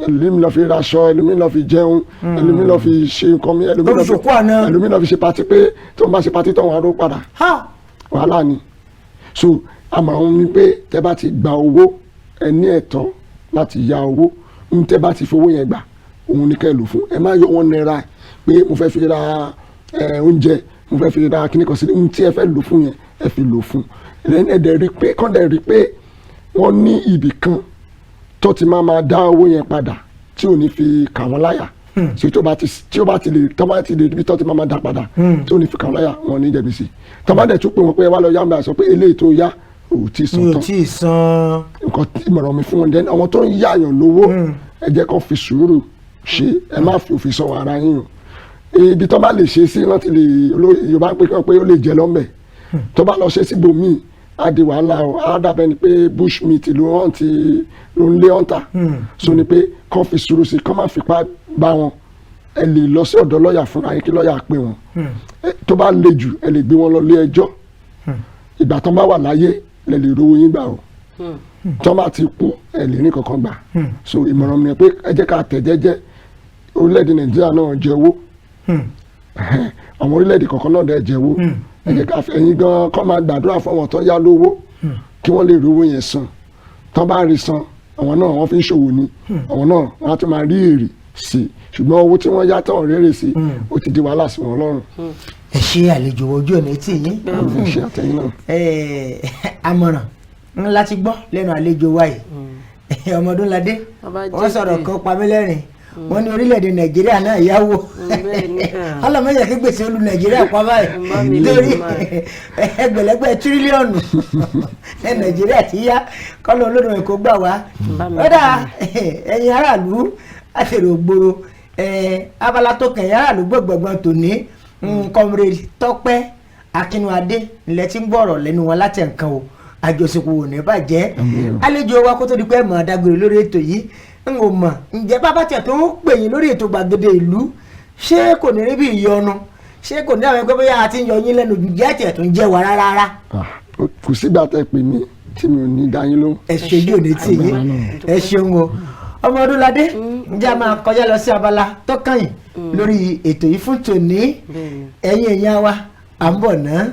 ẹlòmíì lọ fi raṣọ ẹlòmíì lọ fi jẹun ẹlòmíì lọ fi ṣe nǹkan míì ẹlòmíì lọ fi ṣe patí pé tó ń bá ṣe patí tó ń wá ló padà wàhálà ni so àmọ̀ràn mi pé tẹ́ bá ti gba owó ẹ ní ẹ̀tọ́ láti yá owó ń tẹ́ bá ti fowó yẹn gbà òun ní kẹ́ lò fún ẹ má yọ wọn náírà pé mo fẹ́ fi ra oúnjẹ mo fẹ́ fi ra kíní kan sí ohun tí ẹ fẹ́ lò fún yẹn ẹ fi lò fún ẹ̀dẹ̀ rí pé kọ́ndẹ̀ rí pé wọ́n ní ibì kan tó ti máa dá owó yẹn padà tí ò ní fi kà wọ́n láyà tí ó bá ti lè ibi tó ti máa dá padà tí ò ní fi kà wọ́n láyà wọn ní jẹ̀bi sí tó bá dẹ̀ tún pé wọ́n pé ẹ wá lọ yá mi sọ pé eléyìí tó yá ò tí ì san tán nǹkan tí ìmọ̀ràn mi fún wọn dẹ́ni àwọn tó ń yáyàn lówó ẹ jẹ́ kó fi sùúrù ṣe ẹ má fi òfin sọ ara yín o ibi tó bá lè ṣe sí láti lè Yorùbá pé kán pé ó lè jẹ lọ́mbẹ̀ tó bá lọ ṣe síbòmíì á di wàhálà o á dàbẹ́ ni pé bushmeat ló ń lé ọ̀ǹtà so ni pé kọ́ fi sùúrù sí kọ́ máa fipá bá wọn ẹ lè lọ sí ọ̀dọ̀ lọ́ọ̀yà fúnra yín kí lọ́ọ̀yà pè wọ́n tó bá le jù ẹ lè gbé wọn lọ lé ẹjọ́ ìgbà tó bá wà láyé lẹ lè rówó yín gbà o tó bá ti kú ẹ lè ní kankan gbà so ìmọ̀ràn mi ni pé ẹ jẹ́ ká tẹ̀ jẹ́jẹ́ orílẹ̀-èdè Nàìjíríà náà jẹ owó àwọn orílẹ̀-èdè kọ̀ọ̀kan náà dẹ̀ jẹ owó ẹ jẹ́ ká ẹ̀yin gan kọ́ máa gbàdúrà fún àwọn tó yá lówó kí wọ́n lè rówó yẹn san tó bá rí san àwọn náà wọ́n fi ń ṣòwò ni àwọn náà wọ́n á tún máa rí èrè sí i ṣùgbọ́n owó tí wọ́n yá tọ̀ rérè sí ó ti di wàhálà sí wọn lọ́rùn. ẹ ṣe àlejò ojú ọ̀nà tí yín ẹ ṣe àtẹ̀yìn náà. àmọ̀ràn ńlá ti gbọ́ lẹ́nu àlejò wa yìí Ọmọdúnládé wọ́n sọ̀rọ̀ kan pamílẹ́rìn wọ́n ní orílẹ̀-èdè Nàìjíríà náà yáwó ọlọ́mọdé kí gbèsè olú Nàìjíríà pa báyìí lórí ẹgbẹ̀lẹ́gbẹ̀ tírílíọ̀nù Nàìjíríà ti yá kọ́lọ́ olódùn èkó gbà wá lọ́dà ẹ̀yin aráàlú àtẹ̀rẹ̀ ògbóró abala tó kẹ̀yìn aráàlú gbọ̀gbọ̀gbọ̀n tòní Comrade Tọ́pẹ́ Akínúadé ilẹ̀ tí ń gbọ́rọ̀ lẹ́nu wọn láti nǹkan o àjọṣepọ̀ ò ní bàjẹ́ àlejò wa kó tó di pé mọ̀ dágbére lórí ètò yìí n ò mọ̀ ǹjẹ́ bàbá tiẹ̀ tó ń pè yín lórí ètò gbàgede ìlú ṣé kò ní rí bí ìyọnu ṣé kò ní àwọn ẹgbẹ́ bóyá àti ń yọ yín lẹ́nu jẹ́ tiẹ̀ tó ń jẹ́ wà rárá. kò sígbà tẹ́ pè mí tí mi ò ní dá yín lóhùn. ẹ ṣe yóò ní tì yín ẹ ṣeun o Ọmọdúnládé ǹjẹ́ a máa kọjá lọ sí abala tó kàn yín lórí ètò yìí fún tòní ẹ̀yin èèyàn wa à ń bọ̀ náà.